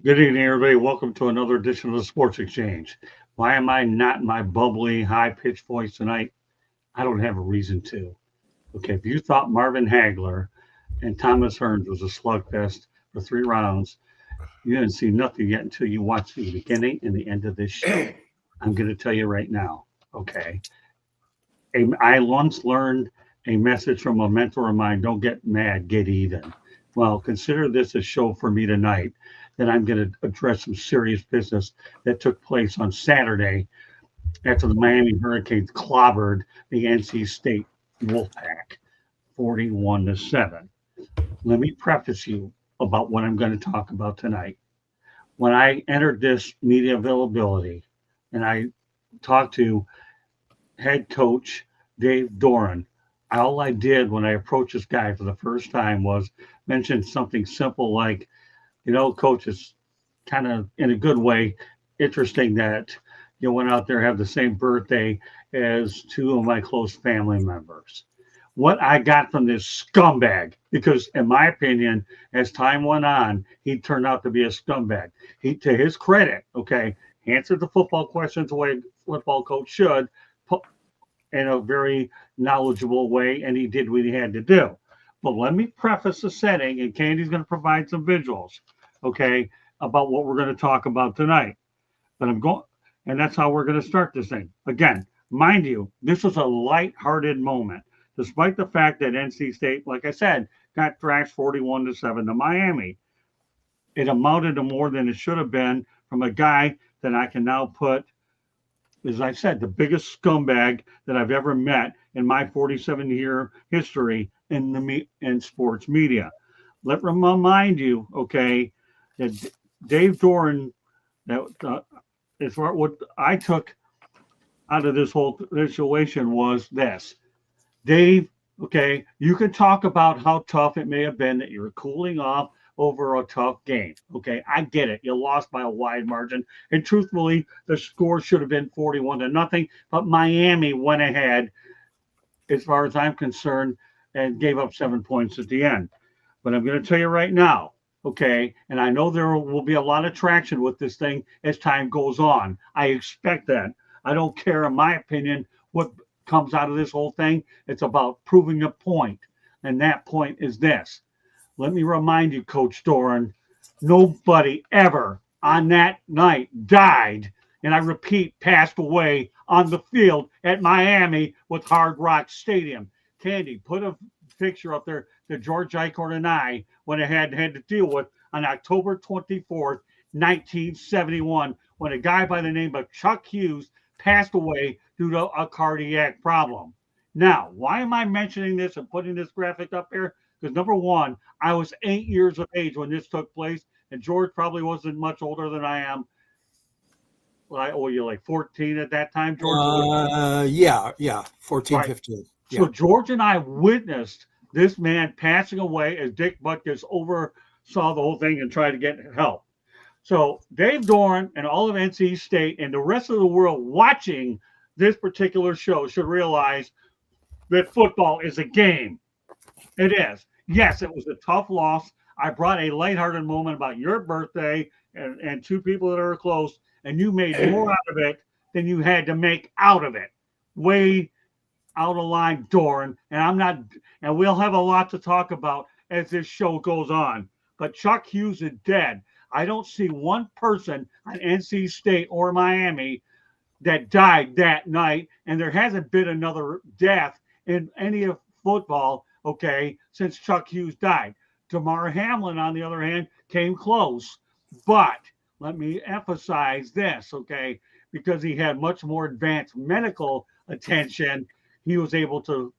Good evening, everybody. Welcome to another edition of the Sports Exchange. Why am I not in my bubbly, high-pitched voice tonight? I don't have a reason to. Okay, if you thought Marvin Hagler and Thomas Hearns was a slugfest for 3 rounds, you didn't see nothing yet until you watched the beginning and the end of this show. I'm going to tell you right now. Okay, I once learned a message from a mentor of mine: don't get mad, get even. Well, consider this a show for me tonight that I'm going to address some serious business that took place on Saturday after the Miami Hurricanes clobbered the NC State Wolfpack 41-7. Let me preface you about what I'm going to talk about tonight. When I entered this media availability and I talked to head coach Dave Doeren, all I did when I approached this guy for the first time was mention something simple like, coach, it's kind of in a good way interesting that you went out there have the same birthday as two of my close family members. What I got from this scumbag, because in my opinion, as time went on, he turned out to be a scumbag. He, to his credit, okay, answered the football questions the way a football coach should, in a very knowledgeable way, and he did what he had to do. But let me preface the setting, and Candy's going to provide some visuals, okay, about what we're going to talk about tonight. But and that's how we're going to start this thing. Again, mind you, this was a light-hearted moment, despite the fact that NC State, like I said, got thrashed 41-7 to Miami. It amounted to more than it should have been from a guy that I can now put, as I said, the biggest scumbag that I've ever met in my 47-year history in sports media. Let me remind you, okay, that Dave Doeren, as far what I took out of this whole situation was this. Dave, okay, you can talk about how tough it may have been that you were cooling off over a tough game. Okay, I get it. You lost by a wide margin. And truthfully, the score should have been 41-0, but Miami went ahead, as far as I'm concerned, and gave up 7 points at the end. But I'm going to tell you right now, okay, and I know there will be a lot of traction with this thing as time goes on. I expect that. I don't care, in my opinion, what comes out of this whole thing. It's about proving a point, and that point is this. Let me remind you, Coach Doeren, nobody ever on that night died, and I repeat, passed away on the field at Miami with Hard Rock Stadium. Candy, put a picture up there that George Eichhorn and I went ahead and had to deal with on October 24th, 1971, when a guy by the name of Chuck Hughes passed away due to a cardiac problem. Now, why am I mentioning this and putting this graphic up here? Because number one, I was 8 years of age when this took place, and George probably wasn't much older than I am. Oh, you're like 14 at that time, George? Yeah, 14, right. 15. Yeah. So George and I witnessed this man passing away as Dick Butkus oversaw the whole thing and tried to get help. So Dave Doeren and all of NC State and the rest of the world watching this particular show should realize that football is a game. It is. Yes, it was a tough loss. I brought a lighthearted moment about your birthday and two people that are close, and you made more out of it than you had to make out of it. Way out of line, Doeren. And we'll have a lot to talk about as this show goes on. But Chuck Hughes is dead. I don't see one person on NC State or Miami that died that night, and there hasn't been another death in any of football, okay, since Chuck Hughes died. Damar Hamlin, on the other hand, came close. But let me emphasize this, okay, because he had much more advanced medical attention, he was able to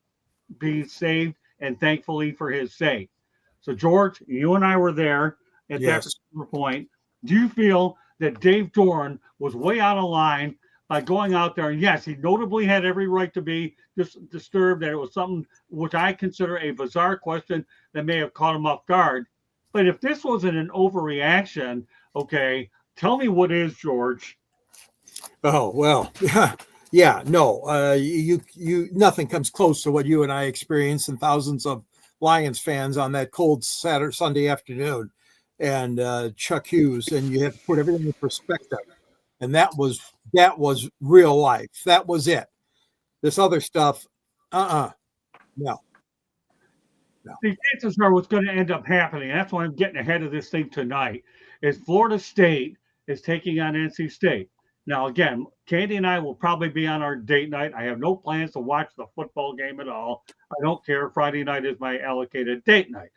be saved, and thankfully for his sake. So, George, you and I were there at that particular point. Do you feel that Dave Doeren was way out of line by going out there? And yes, he notably had every right to be disturbed, that it was something which I consider a bizarre question that may have caught him off guard. But if this wasn't an overreaction, okay, tell me what is, George. Oh, well, yeah, no, you nothing comes close to what you and I experienced and thousands of Lions fans on that cold Sunday afternoon. and Chuck Hughes, and you have to put everything in perspective. And that was real life. That was it. This other stuff, no. The chances are what's going to end up happening. That's why I'm getting ahead of this thing tonight. Is Florida State is taking on NC State. Now, again, Candy and I will probably be on our date night. I have no plans to watch the football game at all. I don't care. Friday night is my allocated date night.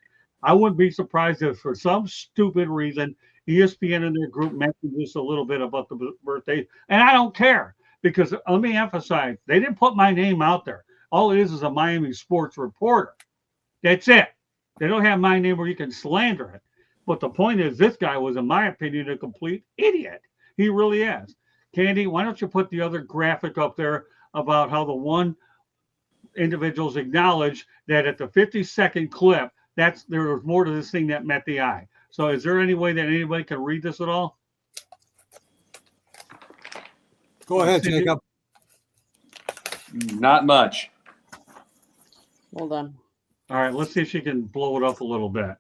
I wouldn't be surprised if, for some stupid reason, ESPN in their group mentioned just a little bit about the birthday, and I don't care because let me emphasize, they didn't put my name out there. All it is a Miami sports reporter. That's it. They don't have my name where you can slander it. But the point is, this guy was, in my opinion, a complete idiot. He really is. Candy, why don't you put the other graphic up there about how the one individuals acknowledged that at the 50-second clip, there was more to this thing that met the eye. So is there any way that anybody can read this at all? Go ahead, Jacob. Not much. Hold on. All right, let's see if she can blow it up a little bit.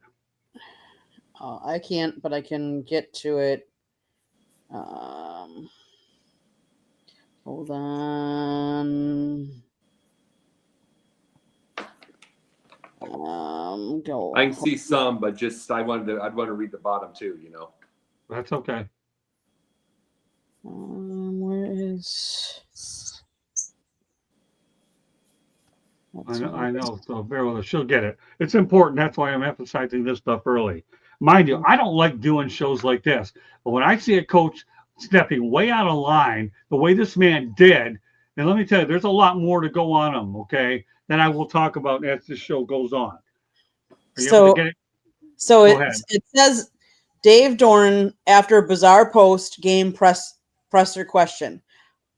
I can't, but I can get to it. Hold on. Go. I can see some, but I'd want to read the bottom too, That's okay. Where is? I know. So bear with us. She'll get it. It's important. That's why I'm emphasizing this stuff early. Mind you, I don't like doing shows like this. But when I see a coach stepping way out of line, the way this man did, and let me tell you, there's a lot more to go on him, okay, that I will talk about as this show goes on. So it says Dave Doeren after a bizarre post-game presser question.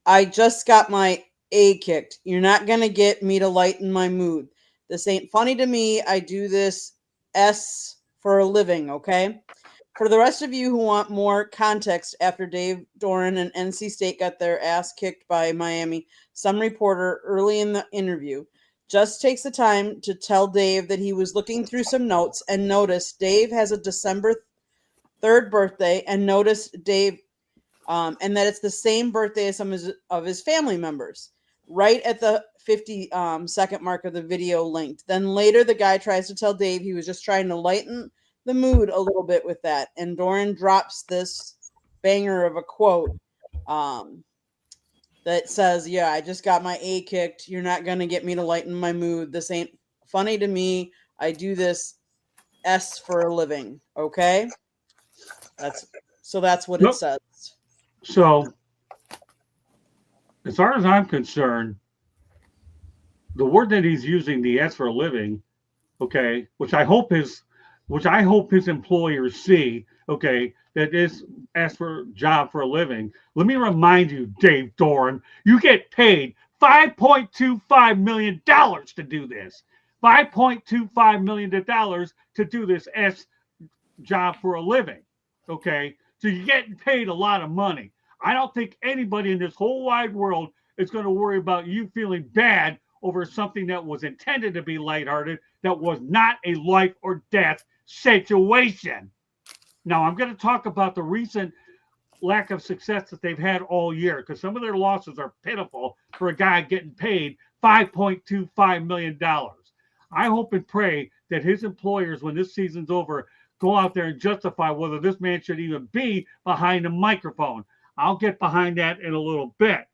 I just got my A kicked. You're not going to get me to lighten my mood. This ain't funny to me. I do this S for a living, okay? For the rest of you who want more context after Dave Doeren and NC State got their ass kicked by Miami, some reporter early in the interview just takes the time to tell Dave that he was looking through some notes and noticed Dave has a December 3rd birthday and noticed Dave and that it's the same birthday as some of his family members. Right at the 50-second mark of the video linked. Then later the guy tries to tell Dave he was just trying to lighten the mood a little bit with that. And Doeren drops this banger of a quote that says, yeah, I just got my A kicked. You're not going to get me to lighten my mood. This ain't funny to me. I do this S for a living. Okay? That's what it says. So as far as I'm concerned, the word that he's using, the S for a living, okay, which I hope his employers see, okay, that is S for job for a living. Let me remind you, Dave Doeren, you get paid $5.25 million to do this. $5.25 million to do this S job for a living. Okay, so you're getting paid a lot of money. I don't think anybody in this whole wide world is going to worry about you feeling bad over something that was intended to be lighthearted, that was not a life or death situation. Now, I'm going to talk about the recent lack of success that they've had all year, because some of their losses are pitiful for a guy getting paid $5.25 million. I hope and pray that his employers, when this season's over, go out there and justify whether this man should even be behind a microphone. I'll get behind that in a little bit.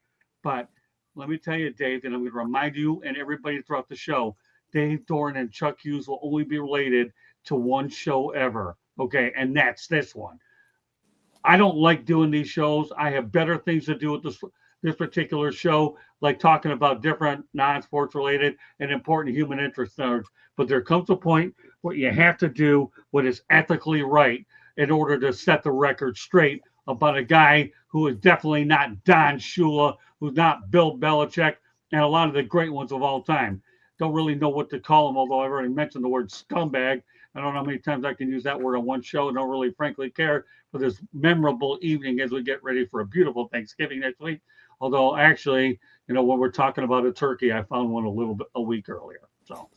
But let me tell you, Dave, and I'm going to remind you and everybody throughout the show, Dave Doeren and Chuck Hughes will only be related to one show ever. Okay, and that's this one. I don't like doing these shows. I have better things to do with this particular show, like talking about different non-sports related and important human interest matters. But there comes a point where you have to do what is ethically right in order to set the record straight about a guy who is definitely not Don Shula, who's not Bill Belichick, and a lot of the great ones of all time. Don't really know what to call him, although I've already mentioned the word scumbag. I don't know how many times I can use that word on one show. I don't really, frankly, care for this memorable evening as we get ready for a beautiful Thanksgiving next week. Although, actually, when we're talking about a turkey, I found one a week earlier. So,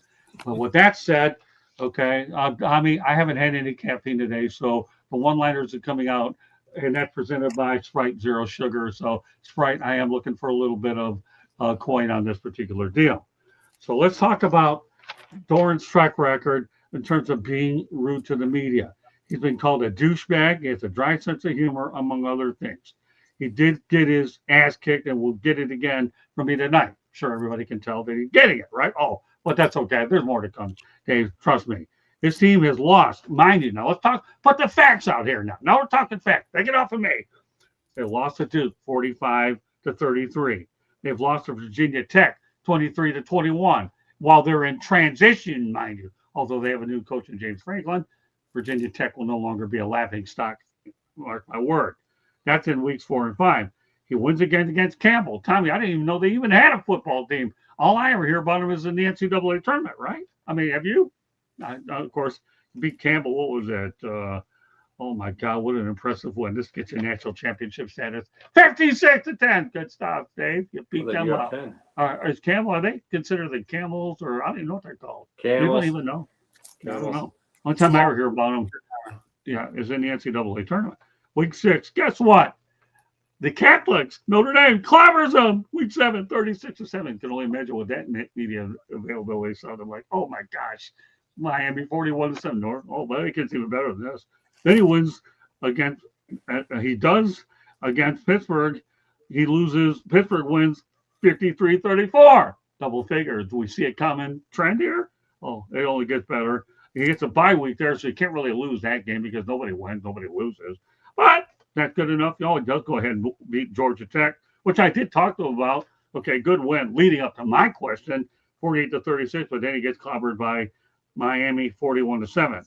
with that said, Okay. I mean, I haven't had any caffeine today, so the one-liners are coming out, and that's presented by Sprite Zero Sugar. So Sprite, I am looking for a little bit of coin on this particular deal. So let's talk about Doeren's track record in terms of being rude to the media. He's been called a douchebag. He has a dry sense of humor, among other things. He did get his ass kicked and will get it again from me tonight. Sure, everybody can tell that he's getting it, right? Oh, but that's okay. There's more to come, Dave. Trust me. His team has lost. Mind you, now let's talk, put the facts out here now. Now we're talking facts. Take it off of me. They lost to Duke 45-33. They've lost to Virginia Tech 23-21 while they're in transition, mind you. Although they have a new coach in James Franklin, Virginia Tech will no longer be a laughing stock. Mark my word. That's in weeks 4 and 5. He wins again against Campbell. Tommy, I didn't even know they even had a football team. All I ever hear about him is in the NCAA tournament, right? I mean, have you? Of course, beat Campbell. What was that? Oh my God, what an impressive win. This gets you national championship status. 56-10. Good stuff, Dave. You beat them up. Is Campbell, are they considered the Camels, or I don't even know what they're called? Camels. You don't even know. I don't know. One time I ever hear about them, yeah, is in the NCAA tournament. Week 6, guess what? The Catholics, Notre Dame, clobbers them. Week 7, 36-7. Can only imagine what that media availability sounded like. Oh my gosh. Miami 41-7 North. Oh, but it gets even better than this. Then he wins against, he does against Pittsburgh. He loses, Pittsburgh wins 53-34. Double figures. Do we see a common trend here? Oh, it only gets better. He gets a bye week there, so you can't really lose that game because nobody wins, nobody loses. But that's good enough. He does go ahead and beat Georgia Tech, which I did talk to him about. Okay, good win leading up to my question, 48-36, but then he gets clobbered by Miami 41-7.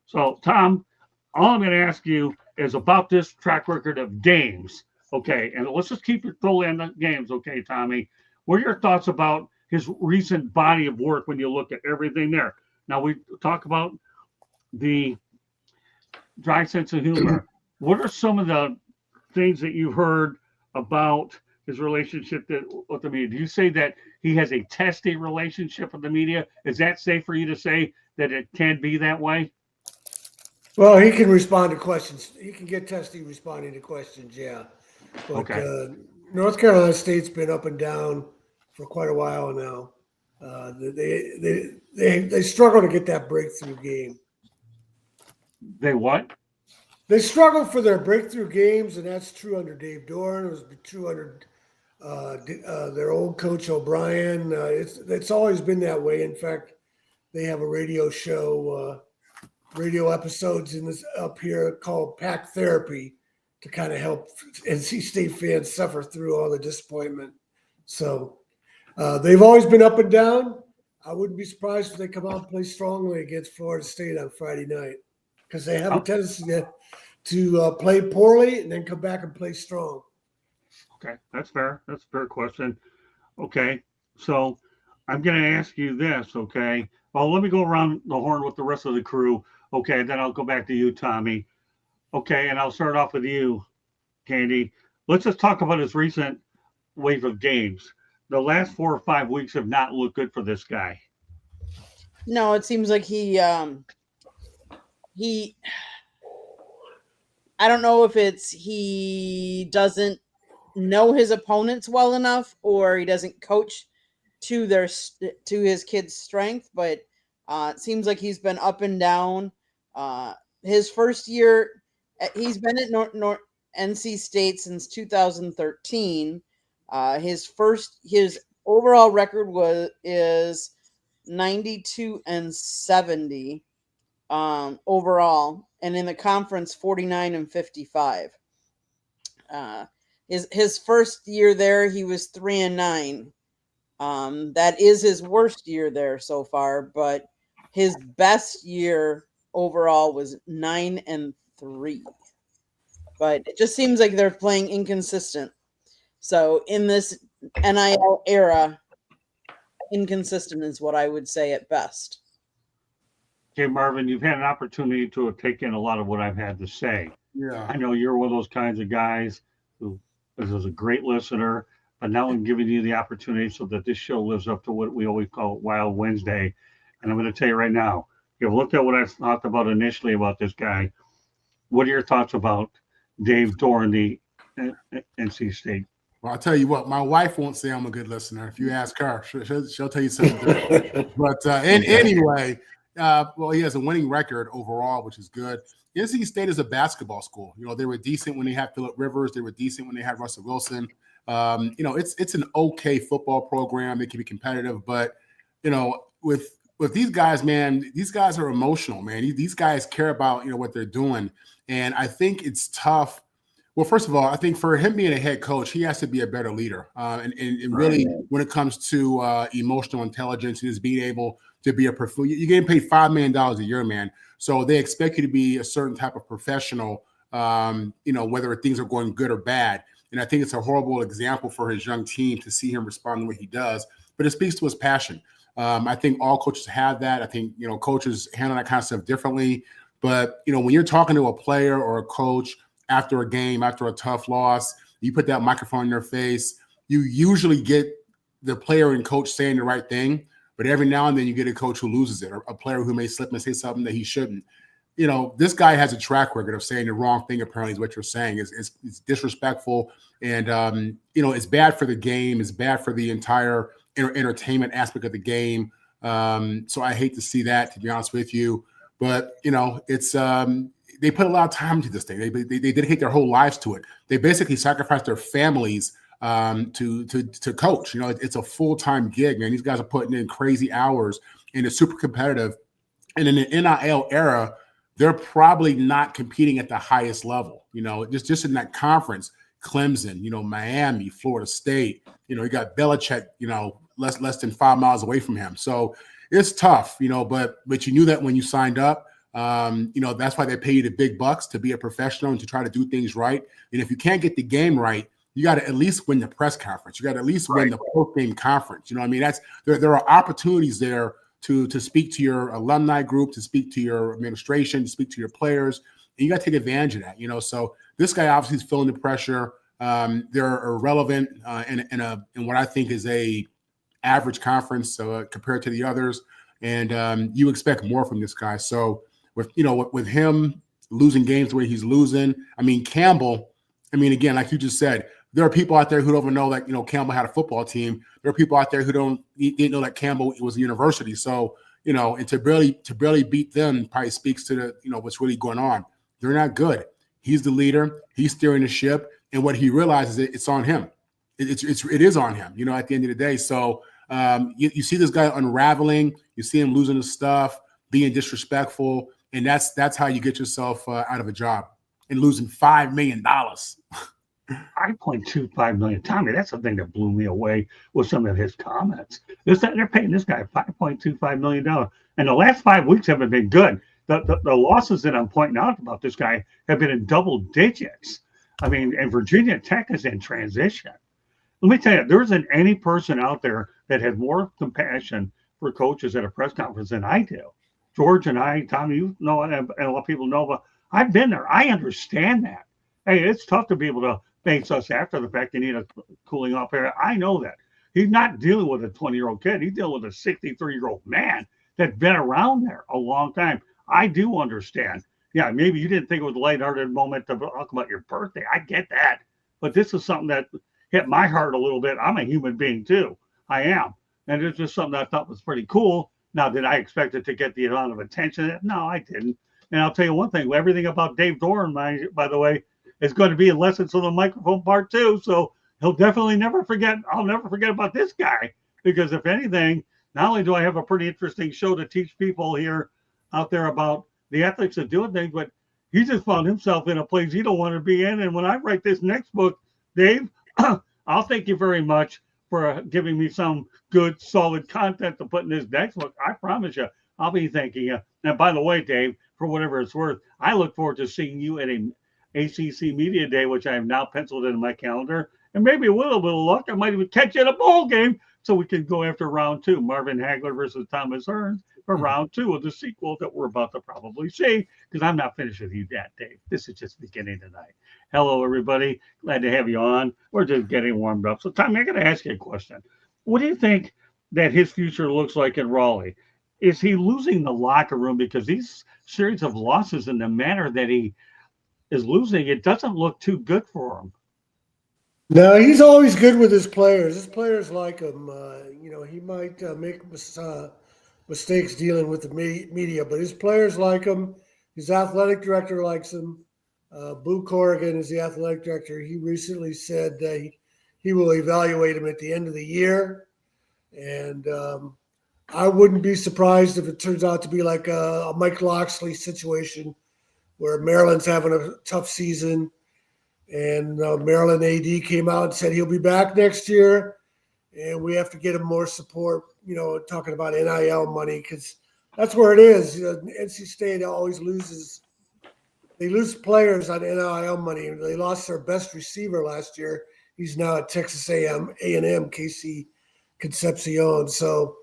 So, Tom, all I'm going to ask you is about this track record of games. Okay, and let's just keep it totally on the games, okay, Tommy? What are your thoughts about his recent body of work when you look at everything there? Now, we talk about the dry sense of humor. What are some of the things that you've heard about his relationship with the media? Do you say that he has a testy relationship with the media? Is that safe for you to say that it can be that way? Well, he can respond to questions. He can get testy responding to questions, yeah. But okay. North Carolina State's been up and down for quite a while now. They struggle to get that breakthrough game. They what? They struggle for their breakthrough games, and that's true under Dave Doeren. It was true under their old coach O'Brien. It's always been that way. In fact, they have a radio show, radio episodes in this up here called Pack Therapy to kind of help NC State fans suffer through all the disappointment. So they've always been up and down. I wouldn't be surprised if they come out and play strongly against Florida State on Friday night because they have a tendency to play poorly and then come back and play strong. Okay, that's fair. That's a fair question. Okay, so I'm going to ask you this, okay? Well, let me go around the horn with the rest of the crew, okay? Then I'll go back to you, Tommy. Okay, and I'll start off with you, Candy. Let's just talk about his recent wave of games. The last 4 or 5 weeks have not looked good for this guy. No, it seems like he I don't know if it's he doesn't know his opponents well enough or he doesn't coach to his kids' strength, but it seems like he's been up and down. His first year, he's been at NC State since 2013. His overall record is 92-70 overall, and in the conference 49-55. His first year there, he was 3-9. That is his worst year there so far, but his best year overall was 9-3. But it just seems like they're playing inconsistent. So in this NIL era, inconsistent is what I would say at best. Okay, Marvin, you've had an opportunity to take in a lot of what I've had to say. Yeah. I know you're one of those kinds of guys who is a great listener, but now I'm giving you the opportunity so that this show lives up to what we always call Wild Wednesday. And I'm going to tell you right now, you've looked at what I talked about initially about this guy. What are your thoughts about Dave Doeren, the NC State? Well, I'll tell you what, my wife won't say I'm a good listener. If you ask her, she'll tell you something different. But anyway, well, he has a winning record overall, which is good. NC State is a basketball school. You know, they were decent when they had Phillip Rivers. They were decent when they had Russell Wilson. You know, it's an okay football program. They can be competitive, but you know, with these guys, man, these guys are emotional, man. These guys care about, you know, what they're doing, and I think it's tough. Well, first of all, I think for him being a head coach, he has to be a better leader. And really, when it comes to emotional intelligence, is being able to be a professional. You're getting paid $5 million a year, man. So they expect you to be a certain type of professional, you know, whether things are going good or bad. And I think it's a horrible example for his young team to see him respond the way he does. But it speaks to his passion. I think all coaches have that. I think, you know, coaches handle that kind of stuff differently. But, you know, when you're talking to a player or a coach after a game, after a tough loss, you put that microphone in their face, you usually get the player and coach saying the right thing, but every now and then you get a coach who loses it, or a player who may slip and say something that he shouldn't. You know, this guy has a track record of saying the wrong thing, apparently, is what you're saying. It's disrespectful, and, you know, it's bad for the game. It's bad for the entire entertainment aspect of the game. So I hate to see that, to be honest with you. But, you know, it's they put a lot of time into this thing. They dedicate their whole lives to it. They basically sacrifice their families to coach. You know, it's a full-time gig, man. These guys are putting in crazy hours, and it's super competitive. And in the NIL era, they're probably not competing at the highest level. You know, just in that conference, Clemson, you know, Miami, Florida State, you know, you got Belichick, you know, less than 5 miles away from him. So it's tough, you know, but you knew that when you signed up. You know, that's why they pay you the big bucks, to be a professional and to try to do things right. And if you can't get the game right, you got to at least win the press conference. You got to at least win the post-game conference. You know what I mean? There are opportunities there to speak to your alumni group, to speak to your administration, to speak to your players, and you got to take advantage of that. You know, so this guy obviously is feeling the pressure. They're irrelevant in what I think is a average conference compared to the others, and you expect more from this guy. So with him losing games the way he's losing, I mean, Campbell, I mean, again, like you just said, there are people out there who don't even know that, you know, Campbell had a football team. There are people out there who didn't know that Campbell was a university. So, you know, and to barely beat them probably speaks to the, you know, what's really going on. They're not good. He's the leader. He's steering the ship. And what he realizes, it's on him. It is on him, you know, at the end of the day. So you see this guy unraveling. You see him losing his stuff, being disrespectful. And that's how you get yourself out of a job, and losing $5 million. $5.25 million. Tommy, that's the thing that blew me away with some of his comments. They're paying this guy $5.25 million. And the last 5 weeks haven't been good. The losses that I'm pointing out about this guy have been in double digits. I mean, and Virginia Tech is in transition. Let me tell you, there isn't any person out there that had more compassion for coaches at a press conference than I do. George and I, Tommy, you know, and a lot of people know, but I've been there. I understand that. Hey, it's tough to be able to face us after the fact. You need a cooling off area. I know that. He's not dealing with a 20-year-old kid. He's dealing with a 63-year-old man that's been around there a long time. I do understand. Yeah, maybe you didn't think it was a lighthearted moment to talk about your birthday. I get that. But this is something that hit my heart a little bit. I'm a human being too. I am. And it's just something I thought was pretty cool. Now, did I expect it to get the amount of attention? No, I didn't. And I'll tell you one thing. Everything about Dave Doeren, by the way, is going to be in Lessons on the Microphone Part 2. So he'll definitely never forget. I'll never forget about this guy. Because if anything, not only do I have a pretty interesting show to teach people here out there about the ethics of doing things, but he just found himself in a place he don't want to be in. And when I write this next book, Dave, I'll thank you very much for giving me some good, solid content to put in this next book. I promise you, I'll be thanking you. And by the way, Dave, for whatever it's worth, I look forward to seeing you at a ACC Media Day, which I have now penciled in my calendar. And maybe with a little bit of luck, I might even catch you at a bowl game so we can go after round 2, Marvin Hagler versus Thomas Hearns, for round 2 of the sequel that we're about to probably see, because I'm not finished with you yet, Dave. This is just beginning tonight. Hello, everybody. Glad to have you on. We're just getting warmed up. So, Tommy, I got to ask you a question. What do you think that his future looks like in Raleigh? is he losing the locker room because these series of losses in the manner that he is losing, it doesn't look too good for him. No, he's always good with his players. His players like him. He might make mistakes dealing with the media, but his players like him. His athletic director likes him. Boo Corrigan is the athletic director. He recently said that he will evaluate him at the end of the year. And I wouldn't be surprised if it turns out to be like a Mike Loxley situation where Maryland's having a tough season. And Maryland AD came out and said he'll be back next year. And we have to get him more support, talking about NIL money, because that's where it is. NC State always loses. They lose players on NIL money. They lost their best receiver last year. He's now at Texas A&M, Casey Concepcion. So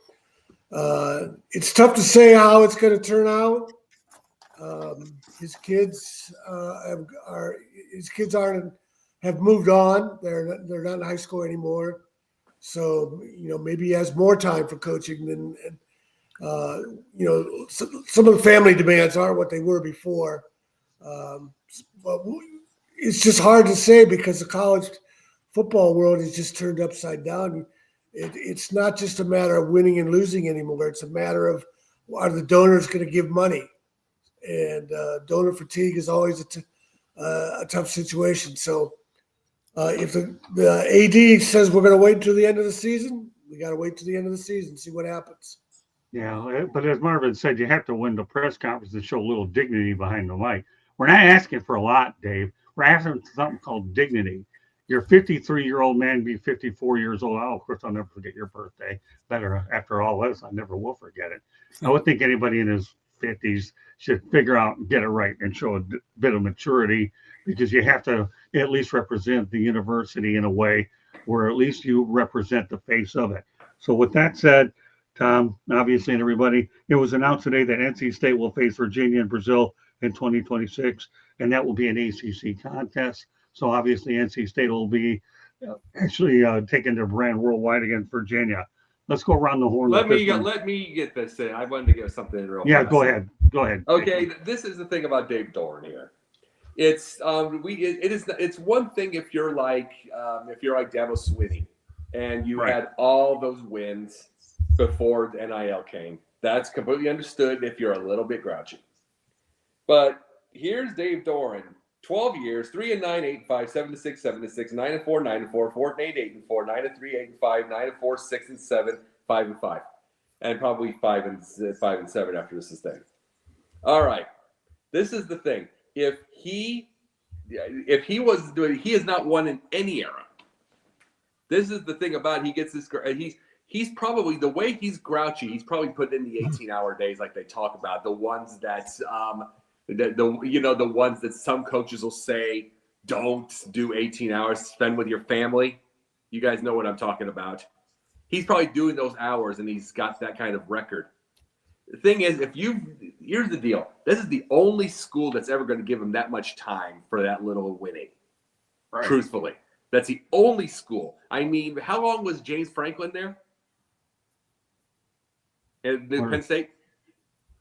it's tough to say how it's going to turn out. His kids have moved on. They're not in high school anymore. So maybe he has more time for coaching than some of the family demands aren't what they were before. But it's just hard to say because the college football world is just turned upside down. It's not just a matter of winning and losing anymore. It's a matter of, are the donors going to give money? And donor fatigue is always a tough situation. So if the AD says we're going to wait until the end of the season, we got to wait till the end of the season, see what happens. Yeah, but as Marvin said, you have to win the press conference to show a little dignity behind the mic. We're not asking for a lot, Dave. We're asking for something called dignity. You're a 53-year-old man, be 54 years old. Oh, of course, I'll never forget your birthday. Better after all this, I never will forget it. I would think anybody in his 50s should figure out and get it right and show a bit of maturity, because you have to at least represent the university in a way where at least you represent the face of it. So with that said, Tom, obviously, and everybody, it was announced today that NC State will face Virginia and Brazil in 2026, and that will be an ACC contest. So obviously, NC State will be actually taking their brand worldwide against Virginia. Let's go around the horn. Let me get this in. I wanted to get something in real fast. Yeah, go ahead. Go ahead. Okay, this is the thing about Dave Doeren here. It's it's one thing if you're like Dabo Swinney and you had all those wins before the NIL came. That's completely understood if you're a little bit grouchy. But here's Dave Doeren, 12 years, 3-9, 8-5, 7-6, 7-6, 9-4, 9-4, 4-8, 8-4, 9-3, 8-5, 9-4, 6-7, 5-5, and probably 5-7 after this is done. All right, this is the thing. If he was doing, he has not won in any era. This is the thing about it. He gets this. He's probably, the way he's grouchy, he's probably put in the 18-hour days like they talk about, the ones that the ones that some coaches will say don't do 18 hours, spend with your family. You guys know what I'm talking about. He's probably doing those hours, and he's got that kind of record. The thing is, here's the deal. This is the only school that's ever going to give him that much time for that little winning. Right. Truthfully, that's the only school. I mean, how long was James Franklin there? At Penn State?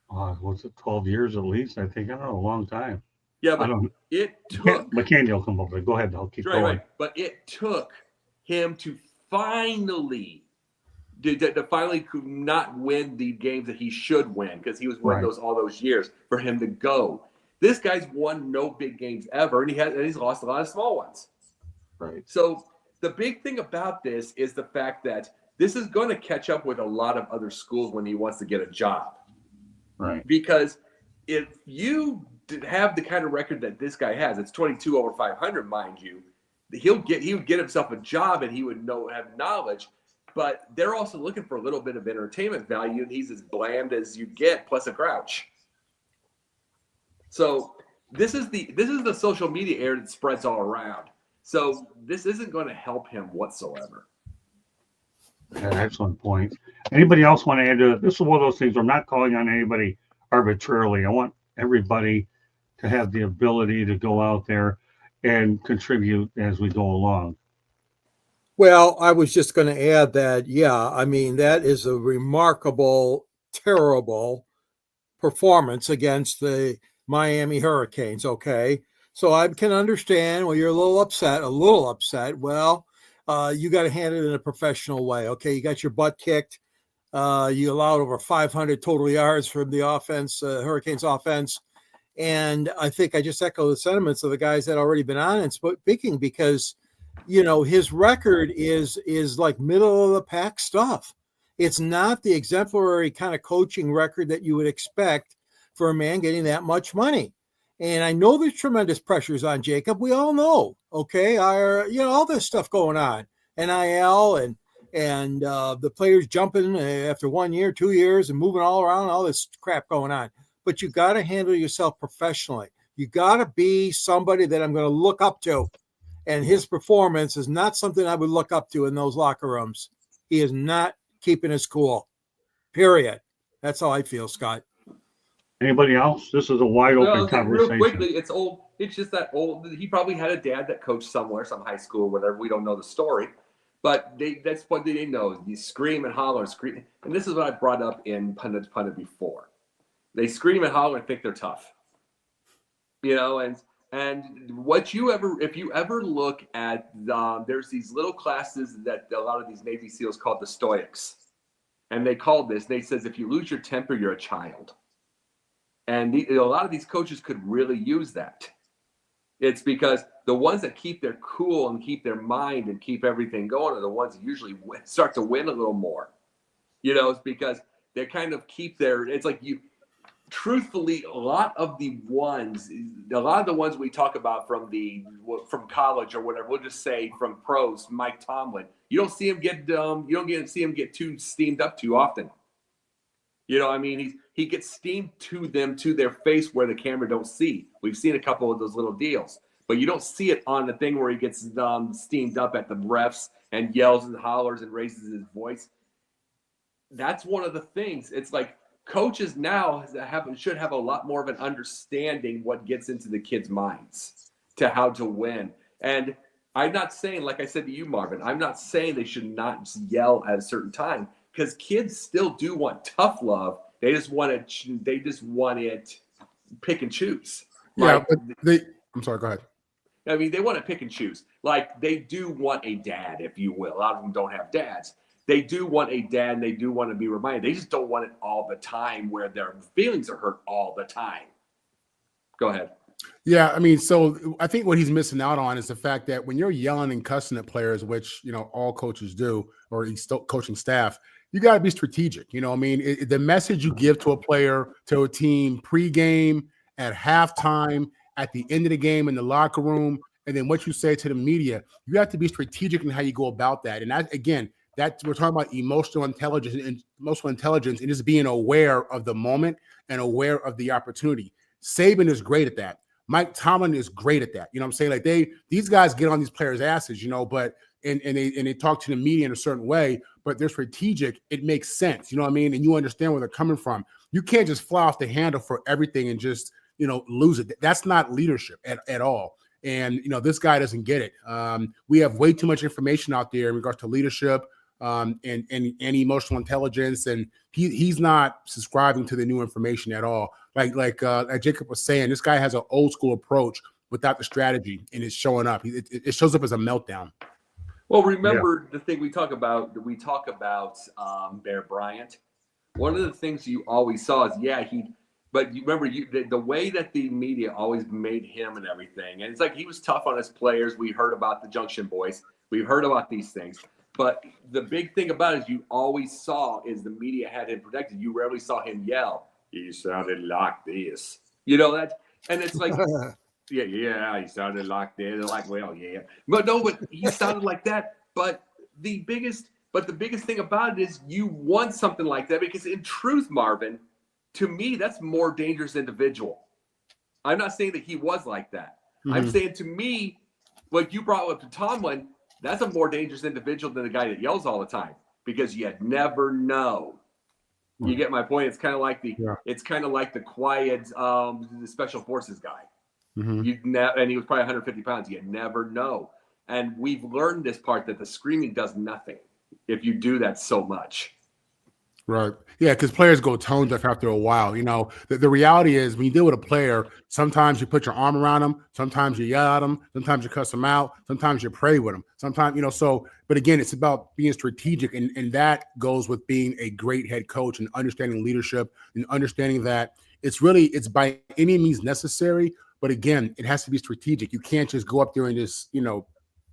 Was it 12 years at least? I think. I don't know, a long time. Yeah, but it took. McCandy will come over. Go ahead. I'll keep going. Right. But it took him to finally to finally not win the games that he should win, because he was winning all those years for him to go. This guy's won no big games ever, and he's lost a lot of small ones. Right. So the big thing about this is the fact that this is going to catch up with a lot of other schools when he wants to get a job. Right. Because if you have the kind of record that this guy has, it's 22 over 500, mind you, he would get himself a job and he would have knowledge. But they're also looking for a little bit of entertainment value, and he's as bland as you get, plus a grouch. So this is the social media era that spreads all around. So this isn't going to help him whatsoever. Excellent point. Anybody else want to add to it? This is one of those things. I'm not calling on anybody arbitrarily. I want everybody to have the ability to go out there and contribute as we go along. Well, I was just going to add that, yeah, I mean, that is a remarkable terrible performance against the Miami Hurricanes. Okay. So I can understand, well, you're a little upset. Well, you got to handle it in a professional way. Okay. You got your butt kicked. You allowed over 500 total yards from the offense, Hurricanes offense. And I think I just echo the sentiments of the guys that already been on and speaking, because, his record is like middle of the pack stuff. It's not the exemplary kind of coaching record that you would expect for a man getting that much money. And I know there's tremendous pressures on Jacob. We all know, okay, all this stuff going on, NIL and the players jumping after 1 year, 2 years, and moving all around, all this crap going on. But you got to handle yourself professionally. You got to be somebody that I'm going to look up to. And his performance is not something I would look up to in those locker rooms. He is not keeping his cool, period. That's how I feel, Scott. Anybody else? This is a wide open conversation. Real quickly, it's old. It's just that old. He probably had a dad that coached somewhere, some high school, whatever. We don't know the story. But that's what they know. You scream and holler and scream. And this is what I brought up in Pundit before. They scream and holler and think they're tough. And if you ever look at, there's these little classes that a lot of these Navy SEALs called the Stoics. And they says, if you lose your temper, you're a child. And a lot of these coaches could really use that. It's because the ones that keep their cool and keep their mind and keep everything going are the ones that usually start to win a little more. It's because they kind of keep it's like truthfully, a lot of the ones we talk about from college or whatever, we'll just say from pros, Mike Tomlin, you don't see him get too steamed up too often. He gets steamed to their face where the camera don't see. We've seen a couple of those little deals, but you don't see it on the thing where he gets steamed up at the refs and yells and hollers and raises his voice. That's one of the things. It's like coaches now should have a lot more of an understanding what gets into the kids' minds to how to win. And I'm not saying, like I said to you, Marvin, I'm not saying they should not yell at a certain time, because kids still do want tough love. They just want it pick and choose. Yeah, I'm sorry, go ahead. They want to pick and choose. Like, they do want a dad, if you will. A lot of them don't have dads. They do want a dad, and they do want to be reminded. They just don't want it all the time where their feelings are hurt all the time. Go ahead. Yeah, so I think what he's missing out on is the fact that when you're yelling and cussing at players, which, all coaches do, or coaching staff, you got to be strategic. The message you give to a player, to a team pregame, at halftime, at the end of the game, in the locker room, and then what you say to the media, you have to be strategic in how you go about that. And that, again, we're talking about emotional intelligence and just being aware of the moment and aware of the opportunity. Saban is great at that. Mike Tomlin is great at that. I'm saying? Like, these guys get on these players' asses, but they talk to the media in a certain way, but they're strategic. It makes sense, and you understand where they're coming from. You can't just fly off the handle for everything and just, lose it. That's not leadership at all. And, this guy doesn't get it. We have way too much information out there in regards to leadership and emotional intelligence, and he's not subscribing to the new information at all. Like Jacob was saying, this guy has an old school approach without the strategy, and it's showing up. It shows up as a meltdown. Well, remember the thing we talk about Bear Bryant. One of the things you always saw is, but you remember the way that the media always made him and everything. And it's like he was tough on his players. We heard about the Junction Boys. We've heard about these things. But the big thing about it is you always saw is the media had him protected. You rarely saw him yell. He sounded like this. That, and it's like, yeah, he sounded like this. They're like, well, yeah. But he sounded like that. But the biggest thing about it is you want something like that, because in truth, Marvin, to me, that's more dangerous individual. I'm not saying that he was like that. Mm-hmm. I'm saying, to me, what you brought up to Tomlin, that's a more dangerous individual than the guy that yells all the time, because you never know. You get my point? It's kind of like the quiet, the special forces guy. Mm-hmm. And he was probably 150 pounds. You never know. And we've learned this part, that the screaming does nothing if you do that so much. Right. Yeah, because players go tone deaf after a while. You know, the reality is when you deal with a player, sometimes you put your arm around them, sometimes you yell at them, sometimes you cuss them out, sometimes you pray with them. Sometimes, so, but again, it's about being strategic. And that goes with being a great head coach and understanding leadership and understanding that it's by any means necessary. But again, it has to be strategic. You can't just go up there and just,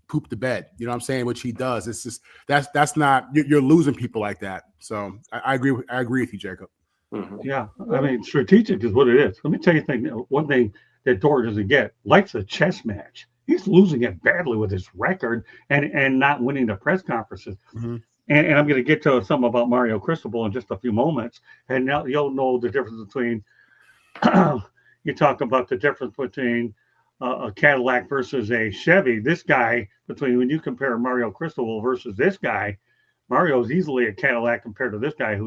poop the bed. You know what I'm saying? Which he does. It's just that's not you're losing people like that. So I agree with you, Jacob. Mm-hmm. Yeah, I mean, strategic is what it is. Let me tell you one thing that Doeren doesn't get. Life's a chess match. He's losing it badly with his record and not winning the press conferences. Mm-hmm. And I'm going to get to some about Mario Cristobal in just a few moments. And now you'll know the difference between you talk about the difference between a Cadillac versus a Chevy. This guy, when you compare Mario Cristobal versus this guy, Mario's easily a Cadillac compared to this guy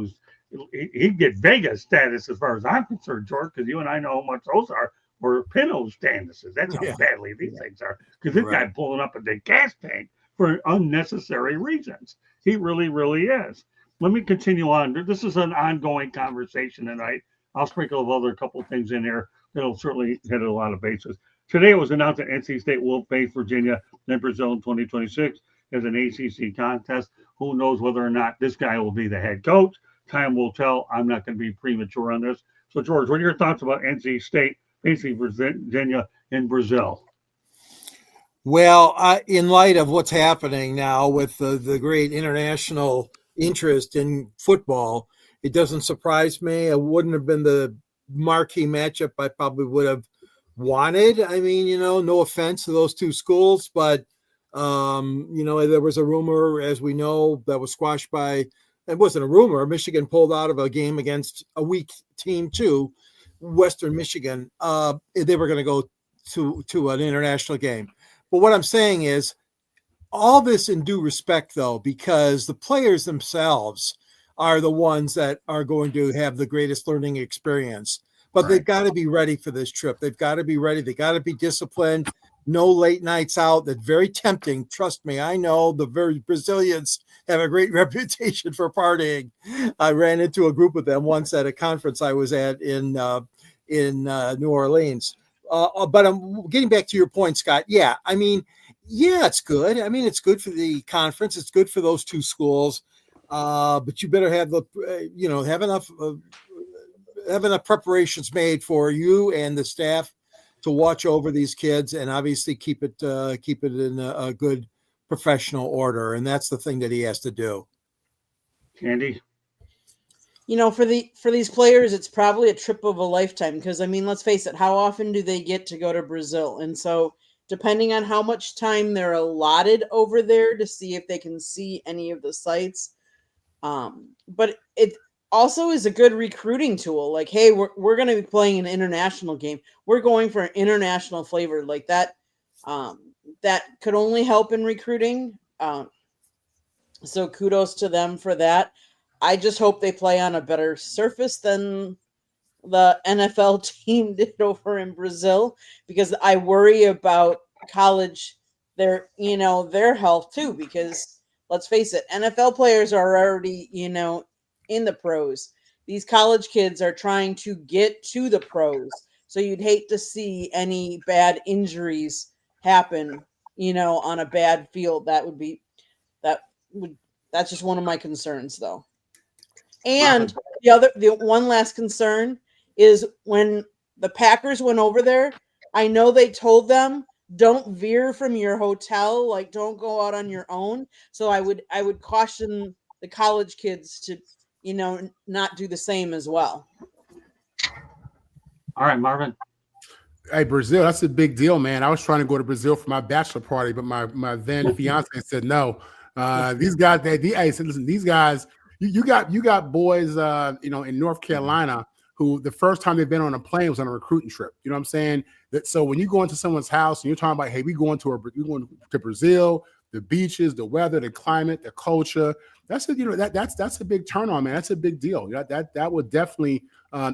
he'd get Vegas status as far as I'm concerned, George, because you and I know how much those are, or Pinot statuses. That's how badly these things are. Because this guy pulling up at the gas tank for unnecessary reasons. He really, really is. Let me continue on. This is an ongoing conversation tonight. I'll sprinkle other couple things in there that'll certainly hit a lot of bases. Today it was announced that NC State will face Virginia and Brazil in 2026 as an ACC contest. Who knows whether or not this guy will be the head coach? Time will tell. I'm not going to be premature on this. So, George, what are your thoughts about NC State facing Virginia in Brazil? Well, in light of what's happening now with the great international interest in football, it doesn't surprise me. It wouldn't have been the marquee matchup I probably would have wanted. I mean, no offense to those two schools, but, there was a rumor, as we know, that was squashed by, it wasn't a rumor. Michigan pulled out of a game against a weak team too, Western Michigan. They were going to go to an international game. But what I'm saying is all this in due respect, though, because the players themselves are the ones that are going to have the greatest learning experience. But they've got to be ready for this trip. They've got to be ready. They got to be disciplined. No late nights out. That's very tempting. Trust me, I know the Brazilians have a great reputation for partying. I ran into a group of them once at a conference I was at in New Orleans. But I'm getting back to your point, Scott. Yeah, I mean, it's good. I mean, it's good for the conference. It's good for those two schools. But you better have have enough preparations made for you and the staff to watch over these kids and obviously keep it in a good professional order. And that's the thing that he has to do. Candy. For these players, it's probably a trip of a lifetime because, I mean, let's face it, how often do they get to go to Brazil? And so depending on how much time they're allotted over there to see if they can see any of the sites. But it also is a good recruiting tool. Like, hey, we're going to be playing an international game. We're going for an international flavor like that. That could only help in recruiting. So kudos to them for that. I just hope they play on a better surface than the NFL team did over in Brazil, because I worry about college, their health too, because let's face it, NFL players are already, in the pros. These college kids are trying to get to the pros. So you'd hate to see any bad injuries happen, on a bad field. That's just one of my concerns though. And the one last concern is when the Packers went over there, I know they told them don't veer from your hotel, like don't go out on your own. So I would caution the college kids to, not do the same as well. All right, Marvin. Hey, Brazil, that's a big deal, man. I was trying to go to Brazil for my bachelor party, but my then fiance said no. These guys, listen, these guys, you got boys, in North Carolina who the first time they've been on a plane was on a recruiting trip. You know what I'm saying? So when you go into someone's house and you're talking about, hey, we're going to Brazil, the beaches, the weather, the climate, the culture. That's a big turn on, man. That's a big deal. That would definitely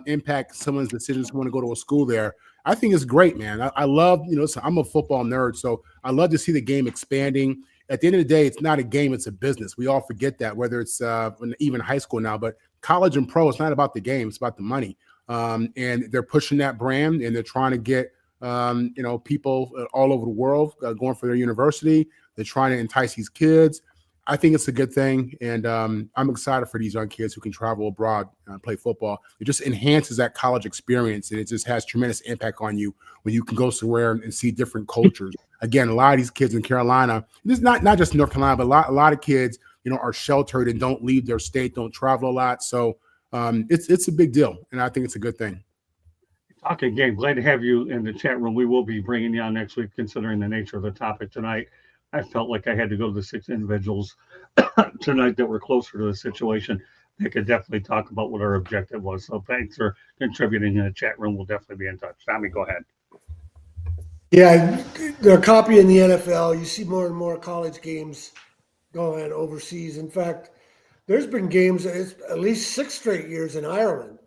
impact someone's decisions to want to go to a school there. I think it's great, man. I love, so I'm a football nerd, so I love to see the game expanding. at the end of the day, it's not a game, it's a business. We all forget that, whether it's even high school now, but college and pro, it's not about the game, it's about the money. And they're pushing that brand, and they're trying to get people all over the world going for their university. They're trying to entice these kids. I think it's a good thing, and I'm excited for these young kids who can travel abroad and play football. It just enhances that college experience, and it just has tremendous impact on you when you can go somewhere and see different cultures. Again, a lot of these kids in Carolina, this is not just North Carolina, but a lot of kids, are sheltered and don't leave their state, don't travel a lot. So it's a big deal, and I think it's a good thing. Okay, Gabe, glad to have you in the chat room. We will be bringing you on next week, considering the nature of the topic tonight. I felt like I had to go to the 6 individuals tonight that were closer to the situation. They could definitely talk about what our objective was. So thanks for contributing in the chat room. We'll definitely be in touch. Tommy, go ahead. Yeah, they're copying the NFL. You see more and more college games going overseas. In fact, there's been games at least 6 straight years in Ireland.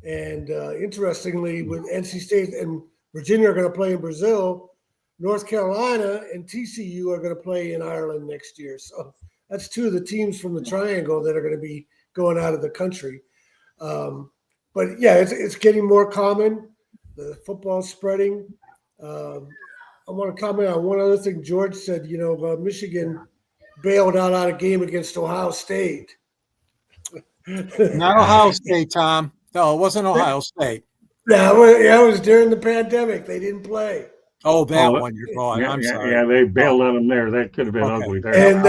And interestingly, with NC State and Virginia are going to play in Brazil, North Carolina and TCU are going to play in Ireland next year. So that's 2 of the teams from the Triangle that are going to be going out of the country. But yeah, it's getting more common. The football's spreading. I want to comment on one other thing. George said, Michigan bailed out on a game against Ohio State. Not Ohio State, Tom. No, it wasn't Ohio State. No, it was during the pandemic. They didn't play. Oh, that one you're going. Yeah, I'm sorry. Yeah, they bailed on them there. That could have been ugly there.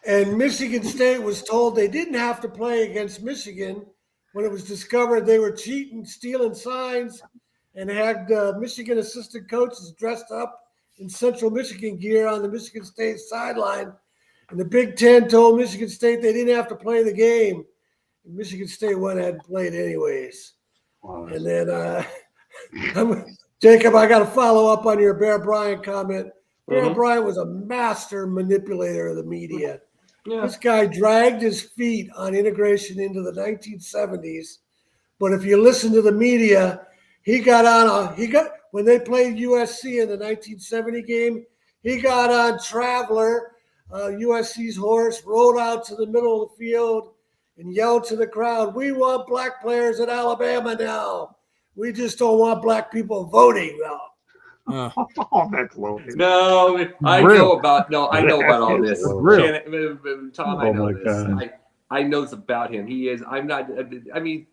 And Michigan State was told they didn't have to play against Michigan when it was discovered they were cheating, stealing signs, and had Michigan assistant coaches dressed up in Central Michigan gear on the Michigan State sideline. And the Big Ten told Michigan State they didn't have to play the game. And Michigan State went ahead and played anyways. Wow. And then Jacob, I got to follow up on your Bear Bryant comment. Bear Bryant was a master manipulator of the media. Yeah. This guy dragged his feet on integration into the 1970s. But if you listen to the media, when they played USC in the 1970 game, he got on Traveler, USC's horse, rode out to the middle of the field and yelled to the crowd, "We want black players at Alabama now. We just don't want black people voting now." Oh, that's loaded. No, I know about all this. Tom, I know this. God. I know this about him. He is. I'm not. I mean,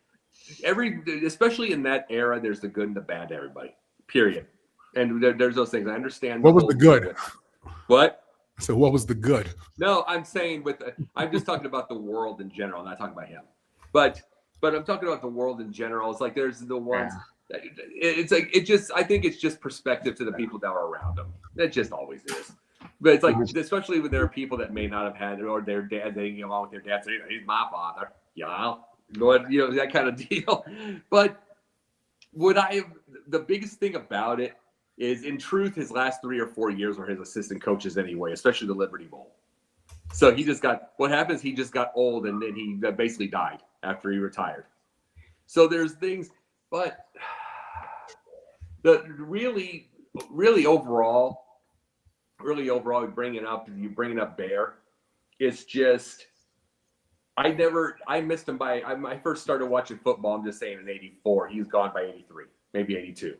especially in that era, there's the good and the bad to everybody. Period. And there's those things. I understand. What was the good? What? So what was the good? No, I'm saying I'm just talking about the world in general. I'm not talking about him. But I'm talking about the world in general. It's like there's the ones. Yeah. It's like I think it's just perspective to the people that are around them. It just always is. But it's like, especially when there are people that may not have had it, or their dad, they get along with their dad, say, "He's my father." Yeah, that kind of deal. But the biggest thing about it is, in truth, his last 3 or 4 years were his assistant coaches anyway, especially the Liberty Bowl. So he just got old, and then he basically died after he retired. So there's things, but the really overall, bringing up Bear, it's just I missed him by I first started watching football. I'm just saying in '84. He was gone by '83, maybe '82.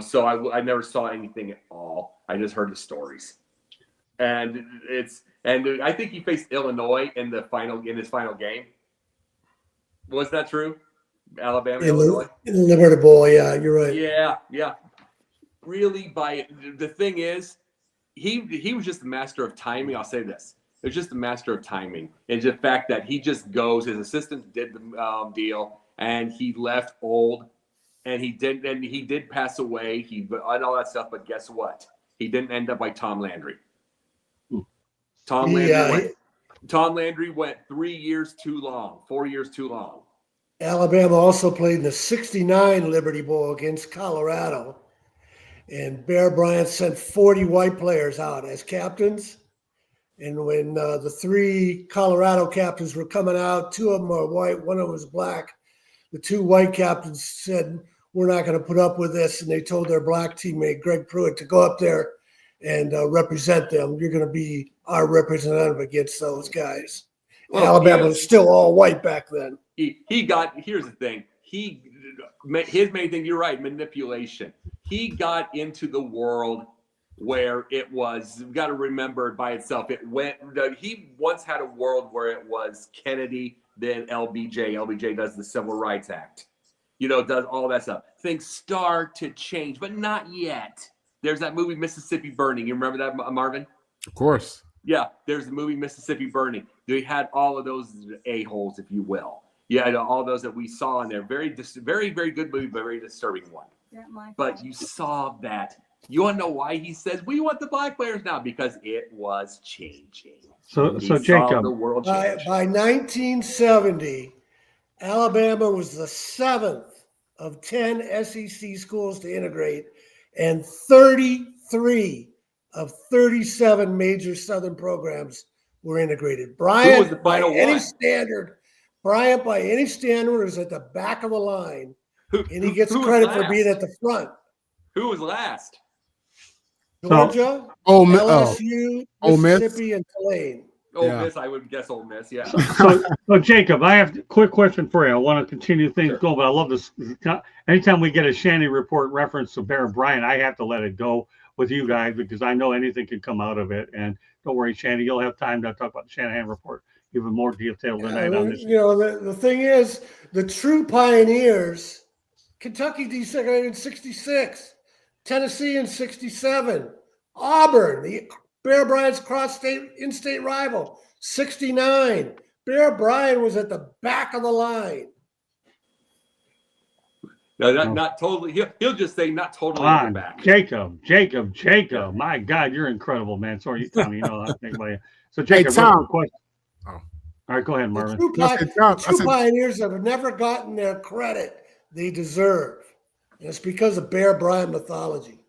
So I never saw anything at all. I just heard the stories, and I think he faced Illinois in his final game. Was that true? Alabama, Illinois. In the Liberty Bowl, yeah, you're right. Yeah. Really, the thing is, he was just the master of timing. I'll say this: it was just the master of timing. It's the fact that he just goes. His assistant did the deal, and he left old. And he did pass away. And all that stuff. But guess what? He didn't end up like Tom Landry. Tom Landry went 3 years too long, 4 years too long. Alabama also played in the '69 Liberty Bowl against Colorado, and Bear Bryant sent 40 white players out as captains. And when the 3 Colorado captains were coming out, 2 of them are white, 1 of them was black. The 2 white captains said, "We're not going to put up with this." And they told their black teammate, Greg Pruitt, to go up there and represent them. You're going to be our representative against those guys. Well, Alabama was still all white back then. Here's the thing. His main thing, you're right, manipulation. He got into the world where it was, you've got to remember by itself, he once had a world where it was Kennedy, then LBJ. LBJ does the Civil Rights Act, does all that stuff. Things start to change, but not yet. There's that movie Mississippi Burning. You remember that, Marvin? Of course. Yeah, there's the movie Mississippi Burning. They had all of those a-holes, if you will. Yeah, all those that we saw in there. Very, very good movie, but very disturbing one. But you saw that. You want to know why he says we want the black players now? Because it was changing. So Jacob, the world change. By 1970, Alabama was the 7th of 10 SEC schools to integrate, and 33 of 37 major Southern programs were integrated. Bryant, by any standard, is at the back of the line, and he gets credit for being at the front. Who was last? Georgia, LSU, Mississippi, and Tulane. Ole Miss, I would guess Ole Miss, yeah. So Jacob, I have a quick question for you. I want to continue things going, but I love this. Anytime we get a Shanny Report reference to Bear Bryant, I have to let it go with you guys because I know anything can come out of it. And don't worry, Shanny, you'll have time to talk about the Shanahan Report even more detailed tonight on this. The thing is, the true pioneers, Kentucky desegregated in 66, Tennessee in 67, Auburn, the Bear Bryant's cross-state, in-state rival, 69. Bear Bryant was at the back of the line. No, not totally. He'll just say not totally at the back. Jacob. My God, you're incredible, man. Sorry, Tommy, I think about you. So, Jacob, Tom. Question. Oh. All right, go ahead, Marvin. The true pioneers have never gotten their credit they deserve. And it's because of Bear Bryant mythology.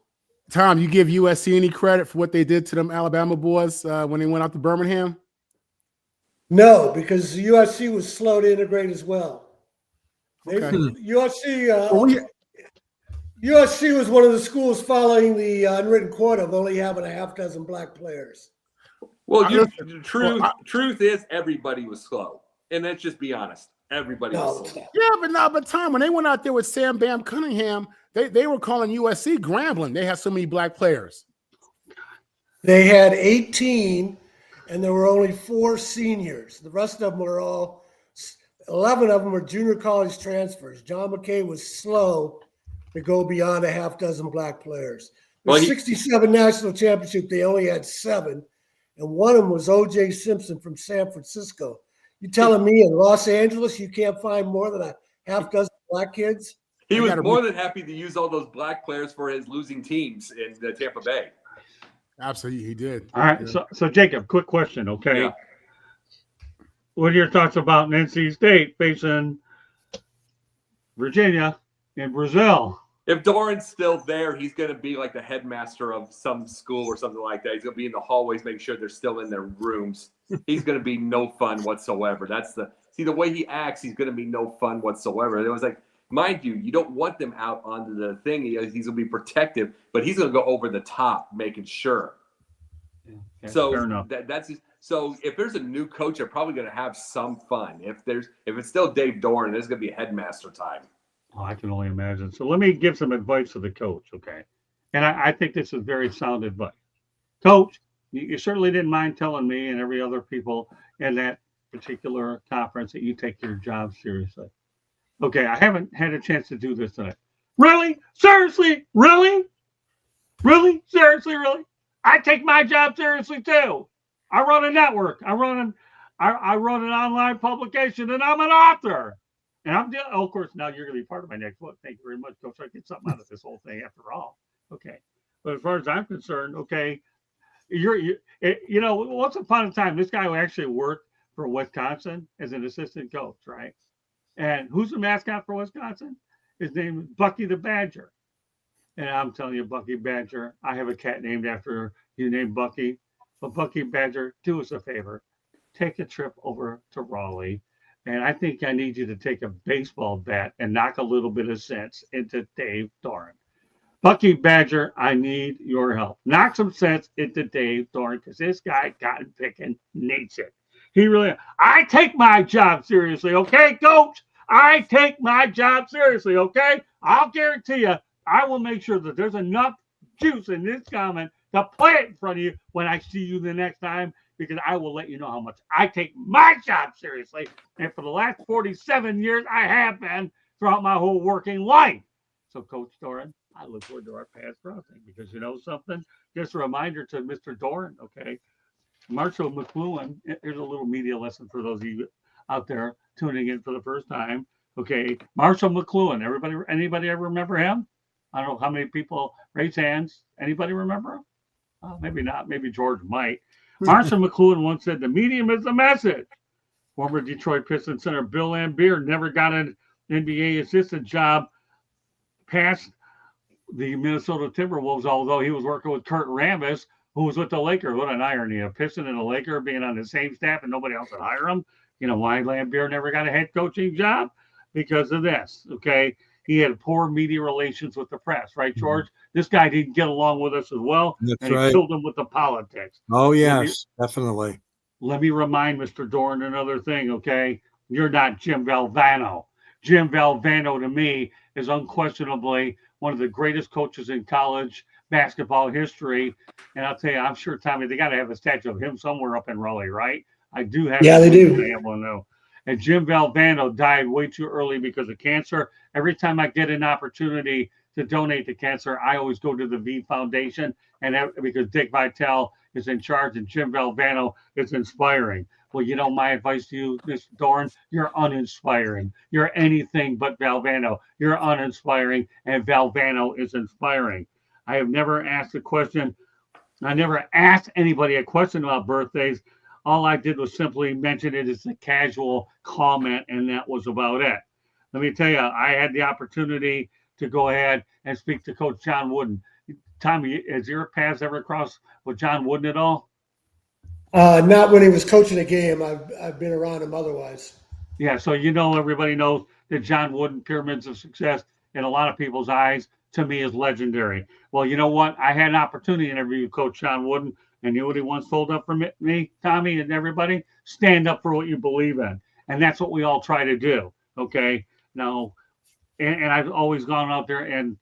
Tom, you give USC any credit for what they did to them Alabama boys when they went out to Birmingham? No, because USC was slow to integrate as well. Okay. USC was one of the schools following the unwritten quota of only having a half dozen black players. Well, truth is everybody was slow. And let's just be honest. Everybody was slow. Yeah, but Tom, when they went out there with Sam Bam Cunningham, they were calling USC Grambling. They had so many black players. They had 18, and there were only 4 seniors. The rest of them were 11 of them were junior college transfers. John McKay was slow to go beyond a half dozen black players. The 67 national championship, they only had 7, and one of them was O.J. Simpson from San Francisco. You telling me in Los Angeles you can't find more than a half dozen black kids? He was more than happy to use all those black players for his losing teams in Tampa Bay. Absolutely, he did. All right, so Jacob, quick question, okay? Yeah. What are your thoughts about NC State facing Virginia and Brazil? If Doeren's still there, he's going to be like the headmaster of some school or something like that. He's going to be in the hallways, making sure they're still in their rooms. He's going to be no fun whatsoever. The way he acts, he's going to be no fun whatsoever. It was like, mind you don't want them out onto the thing. He's going to be protective, but he's going to go over the top, making sure. Yeah, so so if there's a new coach, they're probably going to have some fun. If it's still Dave Doeren, there's going to be a headmaster time. Oh, I can only imagine. So let me give some advice to the coach, okay? And I think this is very sound advice. Coach, you certainly didn't mind telling me and every other people in that particular conference that you take your job seriously. Okay, I haven't had a chance to do this tonight. Really? Seriously? Really? Really? Seriously? Really? I take my job seriously too. I run a network. I run an online publication, and I'm an author. And of course, now you're going to be part of my next book. Thank you very much, Coach. I get something out of this whole thing after all. Okay. But as far as I'm concerned, okay, once upon a time, this guy who actually worked for Wisconsin as an assistant coach, right? And who's the mascot for Wisconsin? His name is Bucky the Badger. And I'm telling you, Bucky Badger, I have a cat named after you named Bucky. But Bucky Badger, do us a favor. Take a trip over to Raleigh. And I think I need you to take a baseball bat and knock a little bit of sense into Dave Doeren. Bucky Badger, I need your help. Knock some sense into Dave Doeren because this guy got picking needs it. He really, I take my job seriously, okay, coach? I take my job seriously, okay? I'll guarantee you, I will make sure that there's enough juice in this comment to play it in front of you when I see you the next time because I will let you know how much I take my job seriously. And for the last 47 years, I have been throughout my whole working life. So, Coach Doeren, I look forward to our paths crossing because you know something? Just a reminder to Mr. Doeren, okay? Marshall McLuhan, here's a little media lesson for those of you out there tuning in for the first time. Okay, Marshall McLuhan. Anybody ever remember him? I don't know how many people raise hands. Anybody remember him? Maybe not. Maybe George might. Marshall McLuhan once said, "The medium is the message." Former Detroit Pistons center Bill Laimbeer never got an NBA assistant job past the Minnesota Timberwolves, although he was working with Kurt Rambis, who was with the Lakers. What an irony. A Piston and a Laker being on the same staff and nobody else would hire him. You know why Laimbeer never got a head coaching job? Because of this, okay? He had poor media relations with the press, right, George? This guy didn't get along with us as well. That's and right. He killed him with the politics. Oh, yes, definitely. Let me remind Mr. Doeren another thing, okay? You're not Jim Valvano. Jim Valvano, to me, is unquestionably one of the greatest coaches in college basketball history. And I'll tell you, I'm sure, Tommy, they got to have a statue of him somewhere up in Raleigh, right? I do have. Yeah, they do. I have one, though. And Jim Valvano died way too early because of cancer. Every time I get an opportunity to donate to cancer, I always go to the V Foundation, and because Dick Vitale is in charge and Jim Valvano is inspiring. Well, you know, my advice to you, Mr. Doeren, you're uninspiring. You're anything but Valvano. You're uninspiring, and Valvano is inspiring. I have never asked a question. I never asked anybody a question about birthdays. All I did was simply mention it as a casual comment, and that was about it. Let me tell you, I had the opportunity to go ahead and speak to Coach John Wooden. Tommy, has your paths ever crossed with John Wooden at all? Not when he was coaching a game. I've been around him otherwise. Yeah, so you know, everybody knows that John Wooden, Pyramids of Success, in a lot of people's eyes, to me is legendary. Well, you know what? I had an opportunity to interview Coach John Wooden, and you know what he once told up for me, Tommy, and everybody? Stand up for what you believe in. And that's what we all try to do, okay? Now, and I've always gone out there, and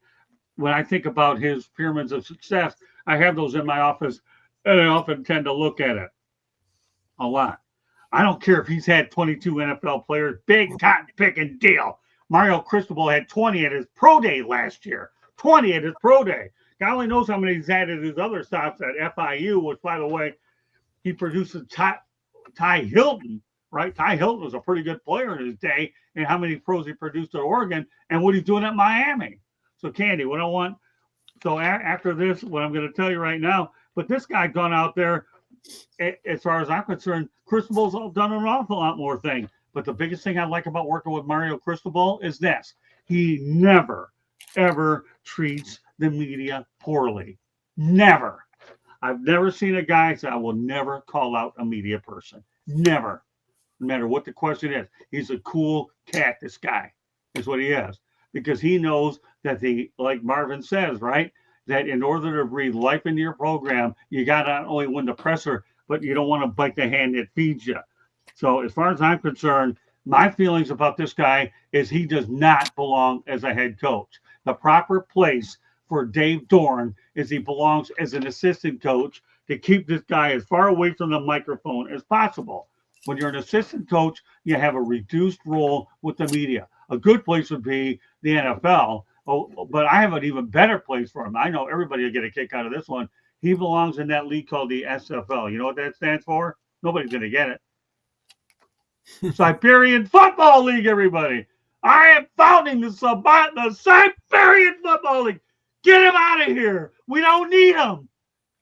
when I think about his Pyramids of Success, I have those in my office, and I often tend to look at it a lot. I don't care if he's had 22 NFL players, big cotton picking deal. Mario Cristobal had 20 at his pro day last year. 20 at his pro day. God only knows how many he's had at his other stops at FIU, which, by the way, he produced Ty Hilton, right? Ty Hilton was a pretty good player in his day, and how many pros he produced at Oregon, and what he's doing at Miami. So, Candy, what I want, so after this, what I'm going to tell you right now, but this guy gone out there, as far as I'm concerned, Cristobal's done an awful lot more things. But the biggest thing I like about working with Mario Cristobal is this. He never, ever treats the media poorly. Never. I've never seen a guy say, I will never call out a media person. Never. No matter what the question is. He's a cool cat, this guy, is what he is. Because he knows that like Marvin says, right, that in order to breathe life into your program, you got to not only win the presser, but you don't want to bite the hand that feeds you. So as far as I'm concerned, my feelings about this guy is he does not belong as a head coach. The proper place for Dave Doeren is he belongs as an assistant coach to keep this guy as far away from the microphone as possible. When you're an assistant coach, you have a reduced role with the media. A good place would be the NFL, but I have an even better place for him. I know everybody will get a kick out of this one. He belongs in that league called the SFL. You know what that stands for? Nobody's going to get it. Siberian Football League, everybody. I am founding the Siberian Football League. Get him out of here. We don't need him.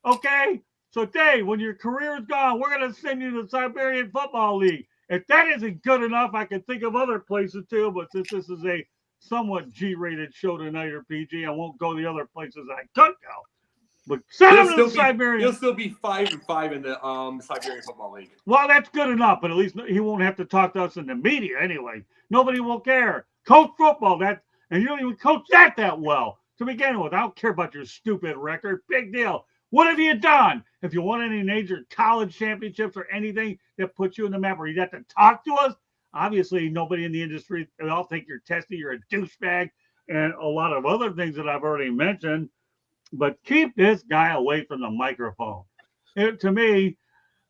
Okay? So, Dave, when your career is gone, we're going to send you to the Siberian Football League. If that isn't good enough, I can think of other places too, but since this is a somewhat G-rated show tonight or PG, I won't go the other places I could go. But send him to the Siberian. He'll still be 5-5 in the Siberian Football League. Well, that's good enough, but at least he won't have to talk to us in the media anyway. Nobody will care. Coach football, and you don't even coach that well. to begin with. I don't care about your stupid record. Big deal. What have you done? If you won any major college championships or anything that puts you in the map, or you have to talk to us, obviously nobody in the industry, they all think you're testy, you're a douchebag, and a lot of other things that I've already mentioned. But keep this guy away from the microphone. To me,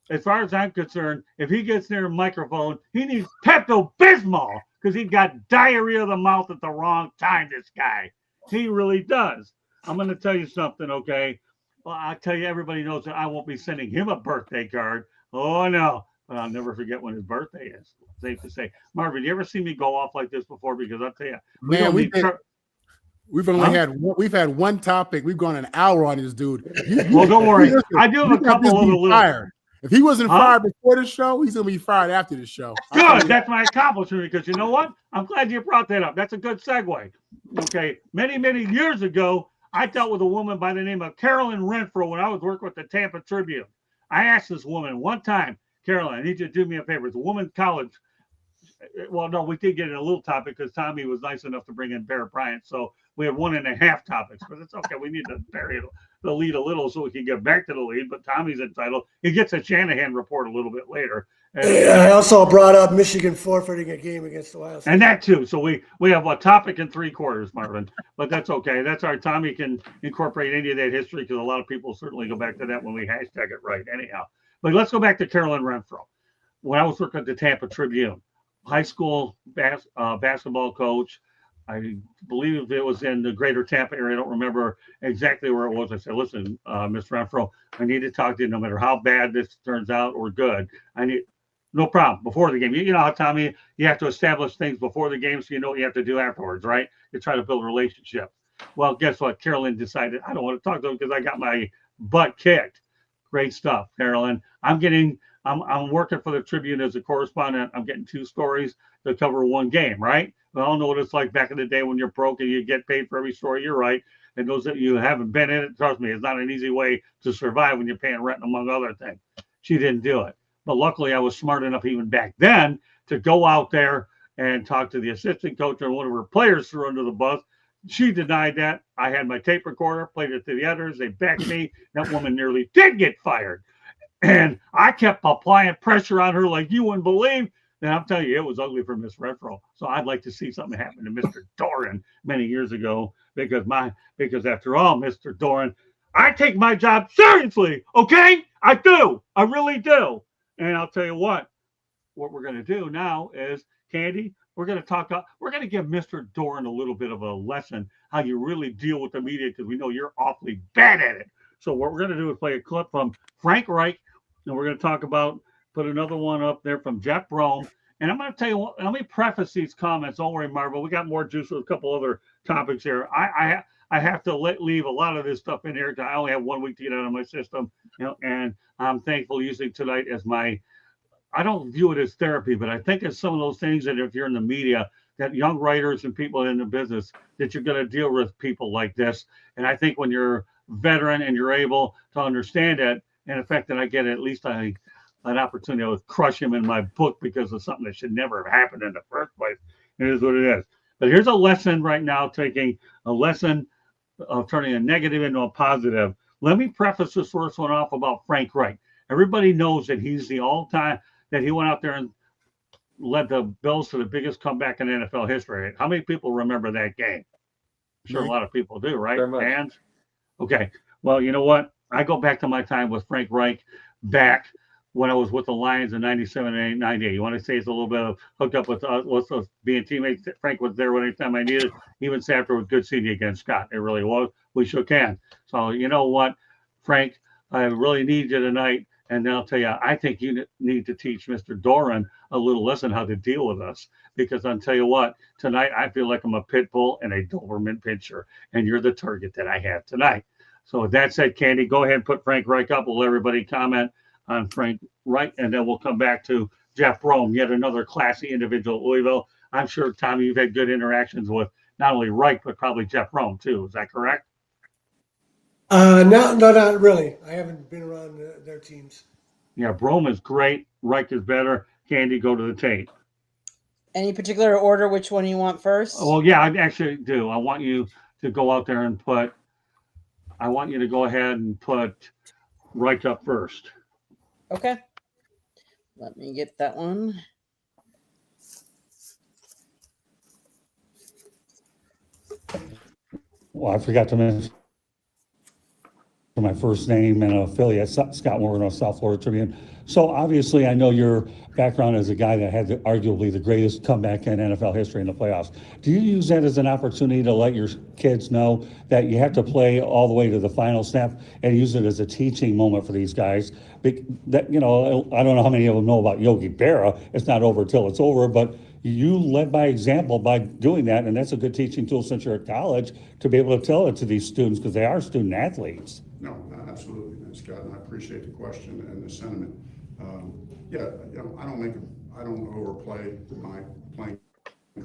as far as I'm concerned, if he gets near a microphone, he needs Pepto-Bismol because he's got diarrhea of the mouth at the wrong time, this guy. He really does. I'm going to tell you something, okay? Well, I'll tell you, everybody knows that I won't be sending him a birthday card. Oh, no. But I'll never forget when his birthday is. Safe to say. Marvin, you ever see me go off like this before? Because I'll tell you, we've had one topic. We've gone an hour on this dude. Well, don't worry. I do have a couple of little. If he wasn't fired before the show, he's gonna be fired after the show. Good. That's my accomplishment because you know what? I'm glad you brought that up. That's a good segue. Okay. Many years ago, I dealt with a woman by the name of Carolyn Renfro when I was working with the Tampa Tribune. I asked this woman one time, Carolyn, I need you to do me a favor. It's a women's college. Well, no, we did get in a little topic because Tommy was nice enough to bring in Bear Bryant. So we have 1.5 topics, but it's okay. We need to bury the lead a little so we can get back to the lead. But Tommy's entitled. He gets a Shanahan report a little bit later. And I also brought up Michigan forfeiting a game against Ohio State. And that too. So we have a topic in 3/4, Marvin. But that's okay. That's our Tommy can incorporate any of that history because a lot of people certainly go back to that when we hashtag it right. Anyhow, but let's go back to Carolyn Renfro. When I was working at the Tampa Tribune, high school basketball coach. I believe it was in the greater Tampa area. I don't remember exactly where it was. I said, listen, Ms. Renfro, I need to talk to you no matter how bad this turns out or good. I need no problem before the game. You know how, Tommy, you have to establish things before the game so you know what you have to do afterwards, right? You try to build a relationship. Well, guess what? Carolyn decided, I don't want to talk to him because I got my butt kicked. Great stuff, Carolyn. I'm working for the Tribune as a correspondent. I'm getting 2 stories to cover one game, right? We all know what it's like back in the day when you're broke and you get paid for every story. You're right. And those that you haven't been in it, trust me, it's not an easy way to survive when you're paying rent, among other things. She didn't do it. But luckily, I was smart enough even back then to go out there and talk to the assistant coach and one of her players threw under the bus. She denied that. I had my tape recorder, played it to the editors. They backed me. That woman nearly did get fired. And I kept applying pressure on her like you wouldn't believe. And I'm telling you, it was ugly for Miss Renfro. So I'd like to see something happen to Mr. Doeren many years ago because after all, Mr. Doeren, I take my job seriously. Okay, I do. I really do. And I'll tell you what we're going to do now is, Candy, we're going to give Mr. Doeren a little bit of a lesson how you really deal with the media because we know you're awfully bad at it. So what we're going to do is play a clip from Frank Reich, and we're going to put another one up there from Jeff Rome. And I'm going to tell you what, let me preface these comments. Don't worry, Marvel. We got more juice with a couple other topics here. I have to leave a lot of this stuff in here because I only have 1 week to get out of my system. And I'm thankful using tonight as I don't view it as therapy, but I think it's some of those things that if you're in the media, that young writers and people in the business, that you're going to deal with people like this. And I think when you're veteran and you're able to understand it, and the fact that I get at least an opportunity to crush him in my book because of something that should never have happened in the first place. It is what it is. But here's a lesson right now, taking a lesson of turning a negative into a positive. Let me preface this first one off about Frank Reich. Everybody knows that he's the all-time, that he went out there and led the Bills to the biggest comeback in NFL history. How many people remember that game? I'm sure a lot of people do, right? Fans? Okay. Well, you know what? I go back to my time with Frank Reich back when I was with the Lions in 97 and 98. You want to say it's a little bit of hooked up with us being teammates. Frank was there anytime I needed. Even after it was good seeing you again, Scott. It really was. We shook hands. So you know what, Frank, I really need you tonight. And then I'll tell you, I think you need to teach Mr. Doeren a little lesson how to deal with us. Because I'll tell you what, tonight I feel like I'm a pit bull and a Doberman pinscher. And you're the target that I have tonight. So with that said, Candy, go ahead and put Frank Reich up. We'll let everybody comment on Frank Reich. And then we'll come back to Jeff Rome, yet another classy individual at Louisville. I'm sure, Tommy, you've had good interactions with not only Reich, but probably Jeff Rome, too. Is that correct? No, not really. I haven't been around their teams. Yeah, Rome is great. Reich is better. Candy, go to the tape. Any particular order? Which one you want first? Well, yeah, I actually do. I want you to go out there and put. I want you to go ahead and put Reich up first. Okay. Let me get that one. Well, I forgot to mention my first name and affiliate, Scott Morgan of South Florida Tribune. So obviously, I know your background as a guy that had arguably the greatest comeback in NFL history in the playoffs. Do you use that as an opportunity to let your kids know that you have to play all the way to the final snap and use it as a teaching moment for these guys? That, you know, I don't know how many of them know about Yogi Berra. It's not over till it's over, but you led by example by doing that, and that's a good teaching tool since you're at college to be able to tell it to these students because they are student athletes. No, absolutely, Scott, and I appreciate the question and the sentiment. Yeah, you know, I don't overplay my playing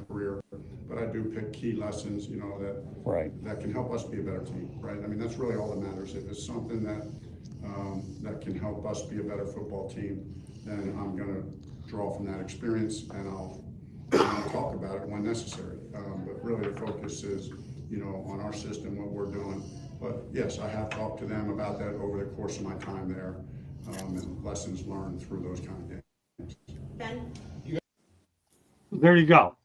career, but I do pick key lessons, you know, that can help us be a better team, right? I mean, that's really all that matters. If it's something that can help us be a better football team, then I'm going to draw from that experience and I'll talk about it when necessary. But really, the focus is, you know, on our system, what we're doing. But yes, I have talked to them about that over the course of my time there, and lessons learned through those kind of games. Ben? There you go.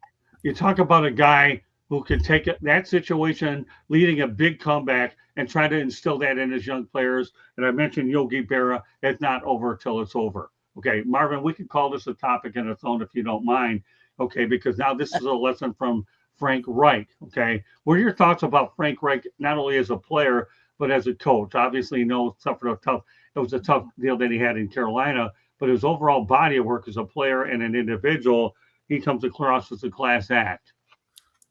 You talk about a guy who can take that situation, leading a big comeback, and try to instill that in his young players. And I mentioned Yogi Berra. It's not over till it's over. Okay, Marvin, we could call this a topic in its own if you don't mind. Okay, because now this is a lesson from Frank Reich. Okay, what are your thoughts about Frank Reich, not only as a player but as a coach? Obviously, you know, it was a tough deal that he had in Carolina, but his overall body of work as a player and an individual, he comes across as a class act.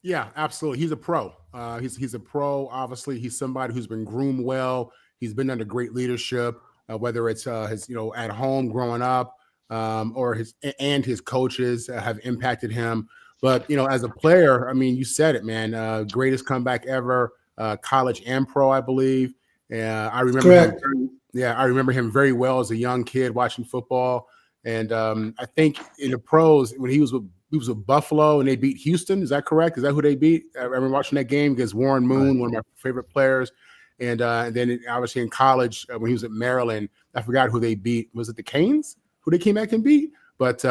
Yeah, absolutely. He's a pro. He's a pro. Obviously, he's somebody who's been groomed well. He's been under great leadership, whether it's his, you know, at home growing up, or his coaches have impacted him. But, you know, as a player, I mean, you said it, man. Greatest comeback ever, college and pro, I believe. I remember him. I remember him very well as a young kid watching football. And I think in the pros, when he was with Buffalo and they beat Houston. Is that correct? Is that who they beat? I remember watching that game against Warren Moon, one of my favorite players. And then obviously in college, when he was at Maryland, I forgot who they beat. Was it the Canes who they came back and beat? But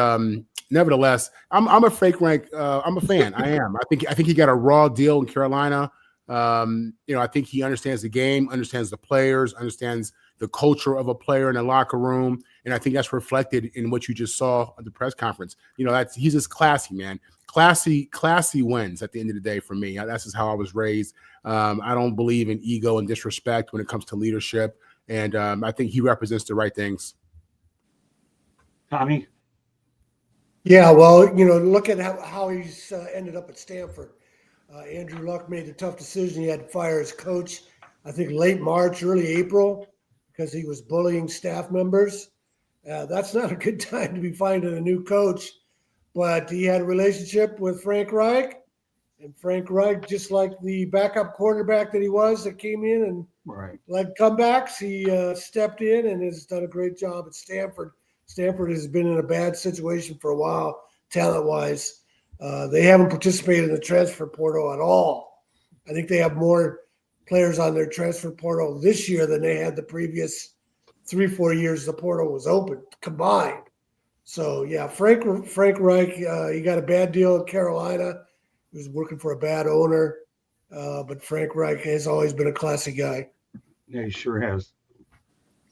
nevertheless, I'm a Frank Reich. I'm a fan. I am. I think he got a raw deal in Carolina. You know, I think he understands the game, understands the players, understands the culture of a player in the locker room. And I think that's reflected in what you just saw at the press conference. You know, he's just classy, man. Classy wins at the end of the day for me. That's just how I was raised. I don't believe in ego and disrespect when it comes to leadership. And I think he represents the right things. Tommy? Yeah, well, you know, look at how he's ended up at Stanford. Andrew Luck made the tough decision. He had to fire his coach, I think, late March, early April, because he was bullying staff members. That's not a good time to be finding a new coach. But he had a relationship with Frank Reich. And Frank Reich, just like the backup quarterback that he was that came in and led comebacks, he stepped in and has done a great job at Stanford. Stanford has been in a bad situation for a while, talent-wise. They haven't participated in the transfer portal at all. I think they have more players on their transfer portal this year than they had the previous 3-4 years the portal was open combined. So, yeah, Frank Reich, he got a bad deal in Carolina. He was working for a bad owner. But Frank Reich has always been a classy guy. Yeah, he sure has.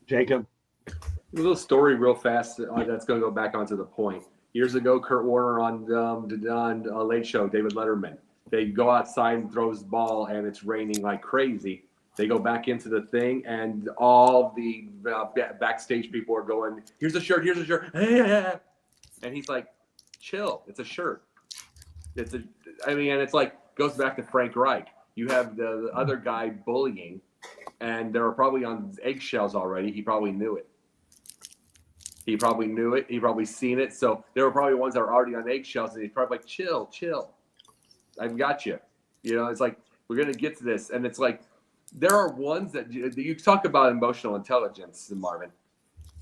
Jacob? A little story real fast that's going to go back onto the point. Years ago, Kurt Warner on Late Show, David Letterman. They go outside and throws the ball, and it's raining like crazy. They go back into the thing, and all the backstage people are going, here's a shirt. And he's like, chill, it's a shirt. And it's like, goes back to Frank Reich. You have the other guy bullying, and they were probably on eggshells already. He probably knew it. He probably seen it. So there were probably ones that were already on eggshells, and he's probably like, chill. I've got you. You know, it's like, we're going to get to this. And it's like, there are ones that you talk about emotional intelligence, Marvin.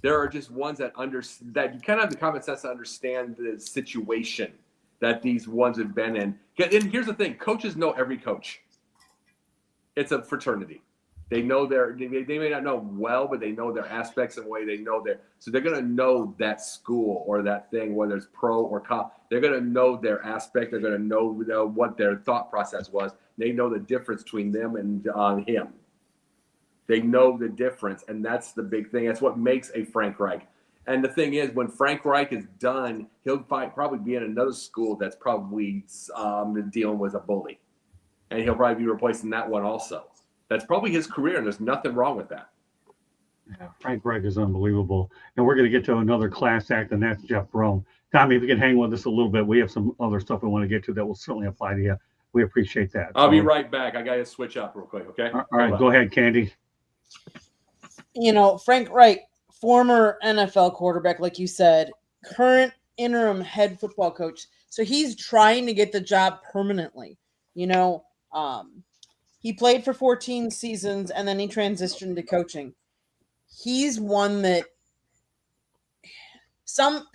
There are just ones that you kind of have the common sense to understand the situation that these ones have been in. And here's the thing. Coaches know every coach. It's a fraternity. They know they may not know well, but they know their aspects and way they know so they're going to know that school or that thing, whether it's pro or con. They're going to know their aspect. They're going to know what their thought process was. They know the difference between them and him. They know the difference, and that's the big thing. That's what makes a Frank Reich. And the thing is, when Frank Reich is done, he'll probably be in another school that's probably dealing with a bully, and he'll probably be replacing that one also. That's probably his career, and there's nothing wrong with that. Yeah, Frank Reich is unbelievable. And we're going to get to another class act, and that's Jeff Brom. Tommy, if you can hang with us a little bit, we have some other stuff we want to get to that will certainly apply to you. We appreciate that. I'll be right back. I got to switch up real quick, okay? All right, go ahead, Candy. Frank Reich, former NFL quarterback, like you said, current interim head football coach. So he's trying to get the job permanently. He played for 14 seasons, and then he transitioned to coaching. He's one that some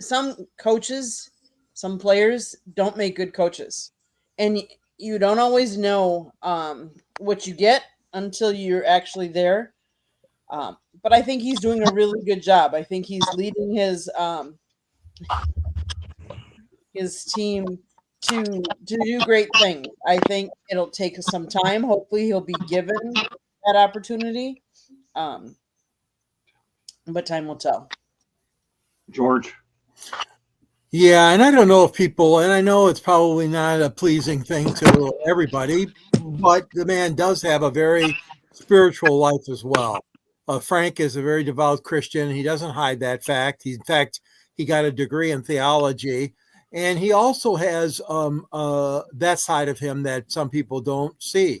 coaches, some players don't make good coaches. And you don't always know what you get until you're actually there. But I think he's doing a really good job. I think he's leading his team to do great things. I think it'll take some time. Hopefully he'll be given that opportunity. But time will tell. George? Yeah, and I don't know if people, and I know it's probably not a pleasing thing to everybody, but the man does have a very spiritual life as well. Frank is a very devout Christian. He doesn't hide that fact. In fact, he got a degree in theology. And he also has that side of him that some people don't see.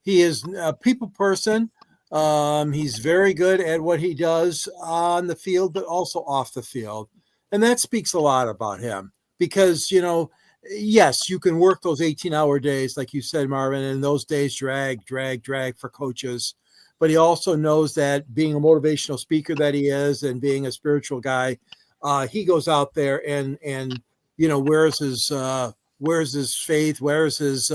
He is a people person. He's very good at what he does on the field, but also off the field. And that speaks a lot about him because, yes, you can work those 18-hour days, like you said, Marvin, and those days drag for coaches. But he also knows that being a motivational speaker that he is and being a spiritual guy, he goes out there and where's his faith, where's his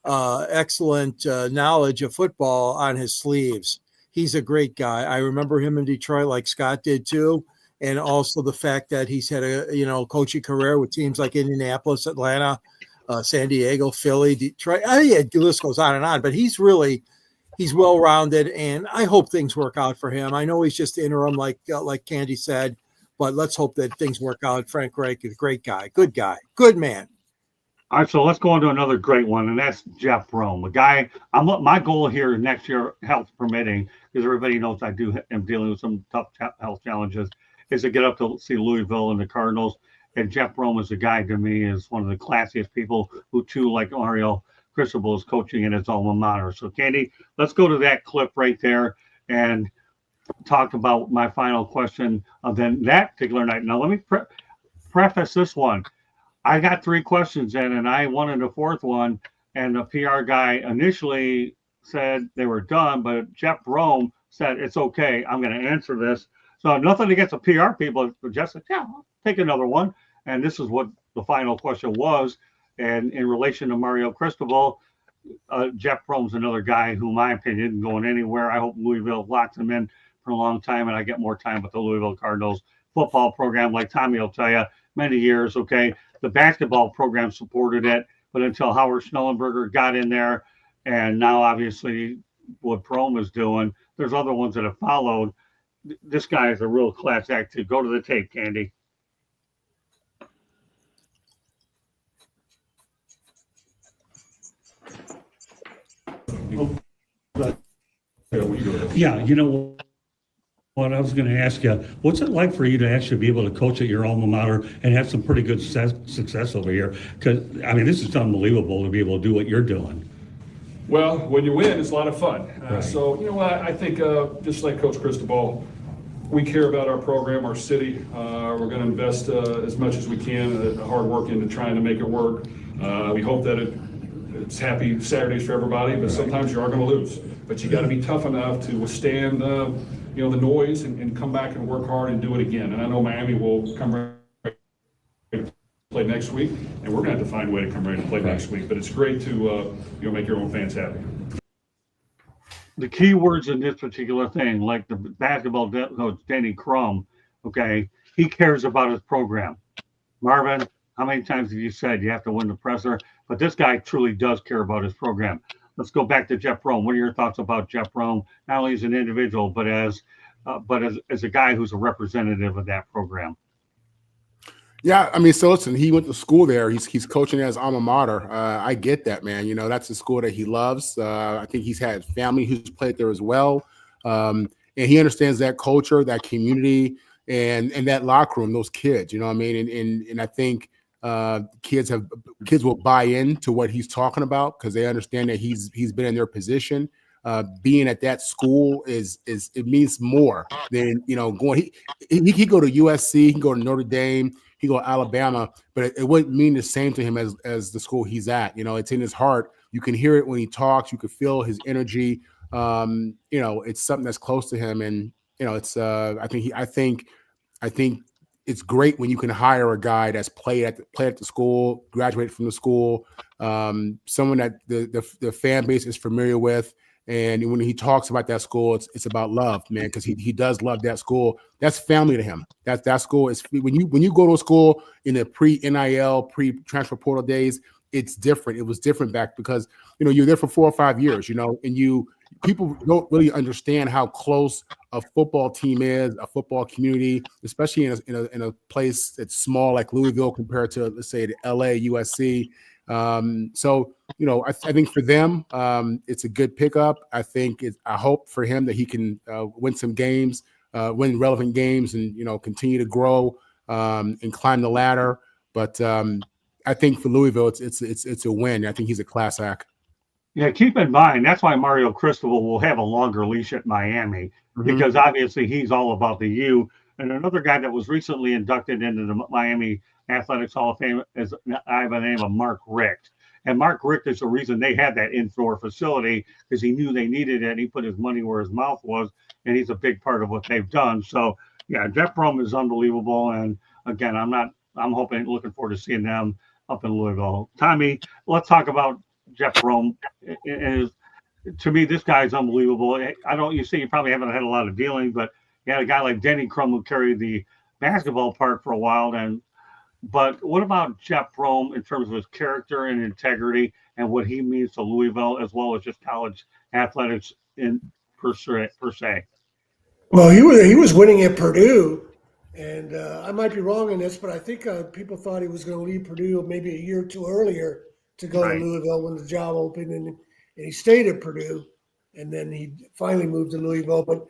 excellent knowledge of football on his sleeves. He's a great guy. I remember him in Detroit like Scott did too. And also the fact that he's had a coaching career with teams like Indianapolis, Atlanta, San Diego, Philly, Detroit. The list goes on and on, but he's well-rounded, and I hope things work out for him. I know he's just interim, like Candy said, but let's hope that things work out. Frank Reich is a great guy, good man. All right, so let's go on to another great one, and that's Jeff Brom, a guy. My goal here next year, health permitting, because everybody knows I am dealing with some tough health challenges, is to get up to see Louisville and the Cardinals. And Jeff Brom is a guy to me is one of the classiest people who, too, like Mario Cristobal, is coaching in his alma mater. So, Candy, let's go to that clip right there and talk about my final question of that particular night. Now, let me preface this one. I got 3 questions in, and I wanted a 4th one, and the PR guy initially said they were done, but Jeff Brom said, it's okay, I'm going to answer this. So nothing against the PR people, but Jeff said, yeah, I'll take another one. And this is what the final question was. And in relation to Mario Cristobal, Jeff Brom's another guy who, in my opinion, isn't going anywhere. I hope Louisville locks him in for a long time, and I get more time with the Louisville Cardinals football program. Like Tommy will tell you, many years, okay, the basketball program supported it, but until Howard Schnellenberger got in there, and now obviously what Brom is doing, there's other ones that have followed. This guy is a real class act too. Go to the tape, Candy. Yeah, what I was going to ask you, what's it like for you to actually be able to coach at your alma mater and have some pretty good success over here? Because, this is unbelievable to be able to do what you're doing. Well, when you win, it's a lot of fun. Right. So, I think just like Coach Cristobal, we care about our program, our city. We're going to invest as much as we can, hard work into trying to make it work. We hope that it's happy Saturdays for everybody, but sometimes you are going to lose. But you got to be tough enough to withstand, the noise and come back and work hard and do it again. And I know Miami will come ready to play next week, and we're going to have to find a way to come ready to play next week. But it's great to make your own fans happy. the key words in this particular thing, like the basketball coach Danny Crum, okay, he cares about his program. Marvin, how many times have you said you have to win the presser? But this guy truly does care about his program. Let's go back to Jeff Rome. What are your thoughts about Jeff Rome, not only as an individual, but as a guy who's a representative of that program? Yeah, I mean, so listen, he went to school there. He's coaching at his alma mater. I get that, man. You know, that's a school that he loves. I think he's had family who's played there as well, and he understands that culture, that community, and that locker room, those kids. You know what I mean? And I think kids will buy into what he's talking about because they understand that he's been in their position. Being at that school is it means more than going. He could go to USC, he can go to Notre Dame. He go to Alabama, but it wouldn't mean the same to him as the school he's at. You know, it's in his heart. You can hear it when he talks. You can feel his energy. It's something that's close to him, and it's. I think it's great when you can hire a guy that's played at the school, graduated from the school, someone that the fan base is familiar with. And when he talks about that school, it's about love, man, because he does love that school. That's family to him. That school is when you go to a school in the pre-NIL, pre-transfer portal days, it's different. It was different back because you're there for 4 or 5 years, and people don't really understand how close a football team is, a football community, especially in a place that's small like Louisville compared to, let's say, the LA, USC. I think for them, it's a good pickup. I hope for him that he can win some games, win relevant games, and continue to grow and climb the ladder. But I think for Louisville, it's a win. I think he's a class act. Yeah, keep in mind that's why Mario Cristobal will have a longer leash at Miami because obviously he's all about the U. And another guy that was recently inducted into the Miami Athletics Hall of Fame is I have a name of Mark Richt. And Mark Richt is the reason they had that indoor facility because he knew they needed it. And he put his money where his mouth was, and he's a big part of what they've done. So yeah, Jeff Rome is unbelievable. And again, I'm looking forward to seeing them up in Louisville. Tommy, let's talk about Jeff Rome. To me, this guy is unbelievable. You probably haven't had a lot of dealing, but you had a guy like Denny Crum who carried the basketball part for a while. But what about Jeff Rome in terms of his character and integrity and what he means to Louisville as well as just college athletics per se? Well, he was winning at Purdue, and I might be wrong in this, but I think people thought he was going to leave Purdue maybe a year or two earlier to go to Louisville when the job opened, and he stayed at Purdue, and then he finally moved to Louisville. But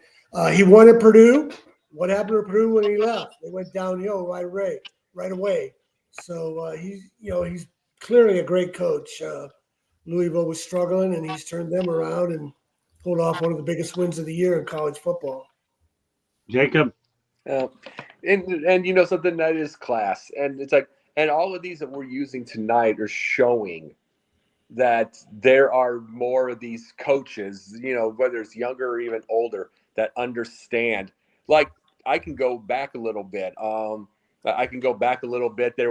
he won at Purdue. What happened to Purdue when he left? They went downhill right away. So he's clearly a great coach. Louisville was struggling, and he's turned them around and pulled off one of the biggest wins of the year in college football. Jacob? And something that is class. And it's like, and all of these that we're using tonight are showing that there are more of these coaches, whether it's younger or even older, that understand. Like, I can go back a little bit. There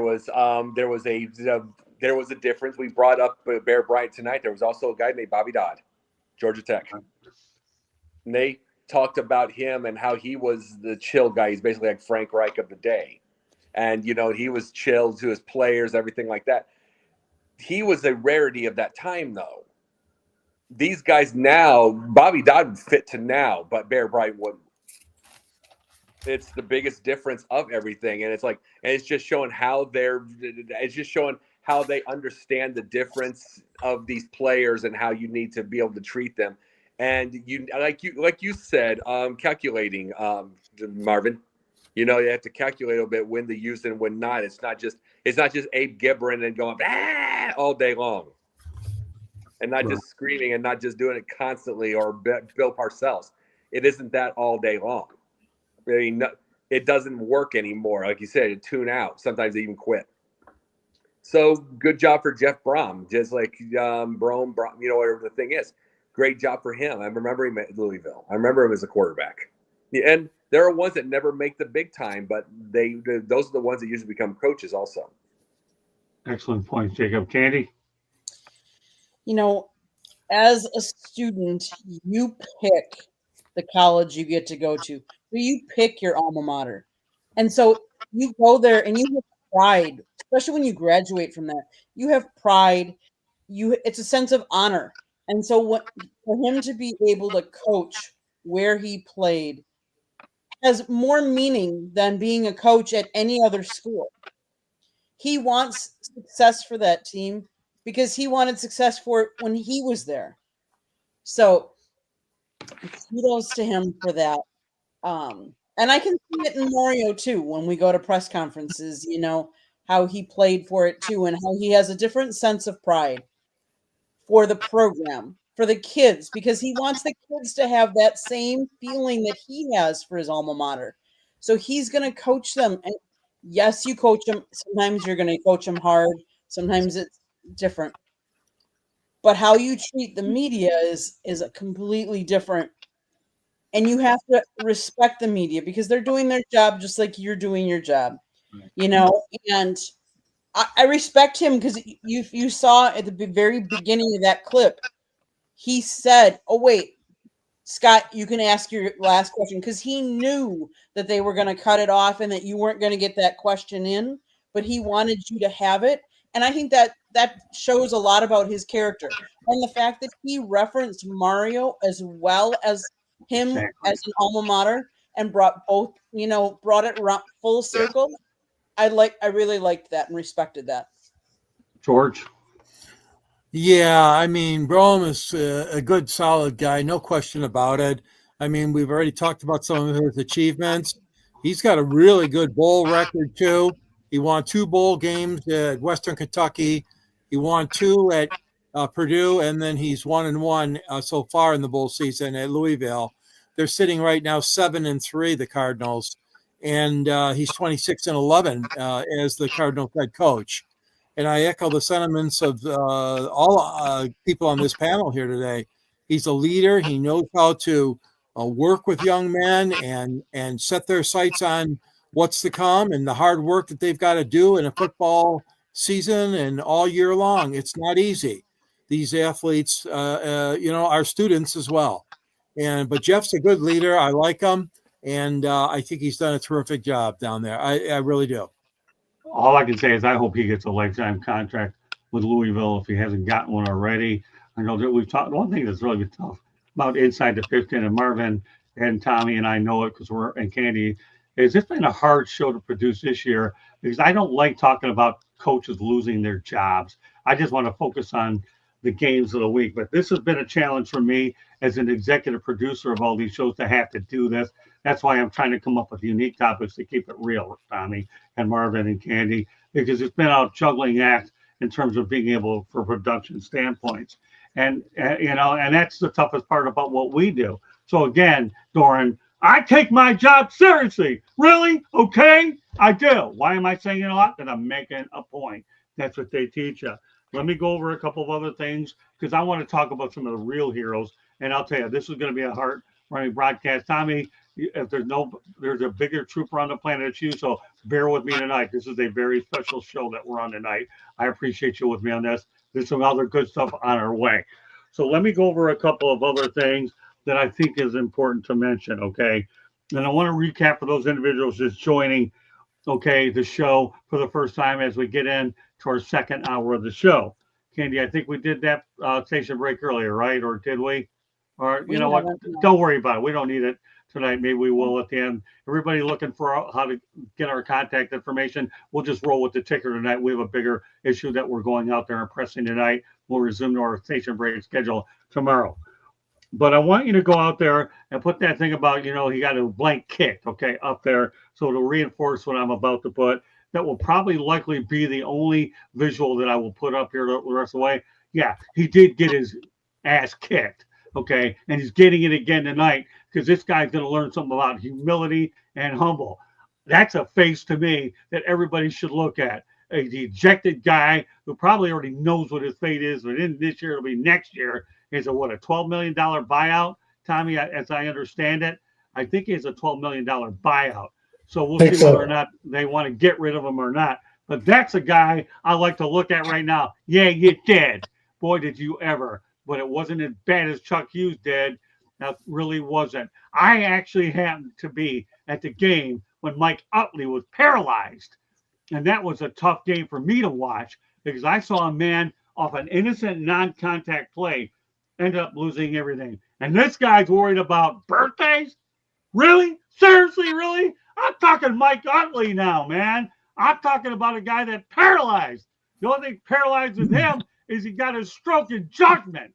was a difference. We brought up Bear Bryant tonight. There was also a guy named Bobby Dodd, Georgia Tech. And they talked about him and how he was the chill guy. He's basically like Frank Reich of the day. And, he was chill to his players, everything like that. He was a rarity of that time, though. These guys now, Bobby Dodd would fit to now, but Bear Bryant wouldn't. It's the biggest difference of everything. And it's just showing how they understand the difference of these players and how you need to be able to treat them. And like you said, calculating, Marvin, you have to calculate a little bit when to use and when not. It's not just Abe Gibran and going all day long, and not just screaming and not just doing it constantly, or Bill Parcells. It isn't that all day long. I mean, it doesn't work anymore. Like you said, tune out. Sometimes they even quit. So good job for Jeff Brom, just like Brom, whatever the thing is. Great job for him. I remember him at Louisville. I remember him as a quarterback. And there are ones that never make the big time, but those are the ones that usually become coaches also. Excellent point, Jacob. Candy? as a student, you pick the college you get to go to. So you pick your alma mater. And so you go there and you have pride, especially when you graduate from that. You have pride. It's a sense of honor. And so for him to be able to coach where he played has more meaning than being a coach at any other school. He wants success for that team because he wanted success for it when he was there. So kudos to him for that. And I can see it in Mario too when we go to press conferences, how he played for it too, and how he has a different sense of pride for the program, for the kids, because he wants the kids to have that same feeling that he has for his alma mater. So he's going to coach them. And yes, you coach them. Sometimes you're going to coach them hard. Sometimes it's different. But how you treat the media is a completely different. And you have to respect the media because they're doing their job just like you're doing your job, and I respect him because you saw at the very beginning of that clip, he said, "Oh wait, Scott, you can ask your last question," because he knew that they were going to cut it off and that you weren't going to get that question in, but he wanted you to have it. And I think that shows a lot about his character and the fact that he referenced Mario as well as him as an alma mater and brought both, brought it full circle. I really liked that and respected that. George? Yeah, I mean, Brougham is a good, solid guy, no question about it. I mean, we've already talked about some of his achievements. He's got a really good bowl record, too. He won 2 bowl games at Western Kentucky. He won 2 at Purdue, and then he's 1-1 so far in the bowl season at Louisville. They're sitting right now 7-3, the Cardinals, and he's 26-11 as the Cardinals head coach. And I echo the sentiments of all people on this panel here today. He's a leader. He knows how to work with young men and set their sights on what's to come and the hard work that they've got to do in a football season and all year long. It's not easy. These athletes, are students as well. But Jeff's a good leader. I like him, and I think he's done a terrific job down there. I really do. All I can say is I hope he gets a lifetime contract with Louisville if he hasn't gotten one already. I know that we've talked. One thing that's really tough about Inside the 15, and Marvin and Tommy and I know it because we're in Candy, is it's been a hard show to produce this year because I don't like talking about coaches losing their jobs. I just want to focus on the games of the week. But this has been a challenge for me as an executive producer of all these shows to have to do this. That's why I'm trying to come up with unique topics to keep it real, Tommy and Marvin and Candy, because it's been a juggling act in terms of being able for production standpoints. And that's the toughest part about what we do. So again, Doeren, I take my job seriously. Really? Okay, I do. Why am I saying it a lot? Because I'm making a point. That's what they teach you. Let me go over a couple of other things because I want to talk about some of the real heroes. And I'll tell you, this is going to be a heart-running broadcast. Tommy, if there's a bigger trooper on the planet, it's you. So bear with me tonight. This is a very special show that we're on tonight. I appreciate you with me on this. There's some other good stuff on our way. So let me go over a couple of other things that I think is important to mention, okay? And I want to recap for those individuals just joining, okay, the show for the first time as we get in to our second hour of the show. Candy, I think we did that station break earlier, right? Or did we? Or, you know what? Don't worry about it. We don't need it tonight. Maybe we will at the end. Everybody looking for how to get our contact information. We'll just roll with the ticker tonight. We have a bigger issue that we're going out there and pressing tonight. We'll resume to our station break schedule tomorrow. But I want you to go out there and put that thing about, he got a blank kick, okay, up there. So it'll reinforce what I'm about to put. That will probably likely be the only visual that I will put up here the rest of the way. Yeah, he did get his ass kicked, okay? And he's getting it again tonight because this guy's going to learn something about humility and humble. That's a face to me that everybody should look at. A dejected guy who probably already knows what his fate is. But in this year, it'll be next year. Is a $12 million buyout, Tommy? As I understand it, I think it's a $12 million buyout. So we'll see whether or not they want to get rid of him or not. But that's a guy I like to look at right now. Yeah, you did. Boy, did you ever. but it wasn't as bad as Chuck Hughes did. That really wasn't. I actually happened to be at the game when Mike Utley was paralyzed. And that was a tough game for me to watch because I saw a man off an innocent non-contact play end up losing everything. And this guy's worried about birthdays? Really? Seriously, really? I'm talking Mike Utley now, man. I'm talking about a guy that paralyzed. The only thing paralyzed with him is he got a stroke of judgment.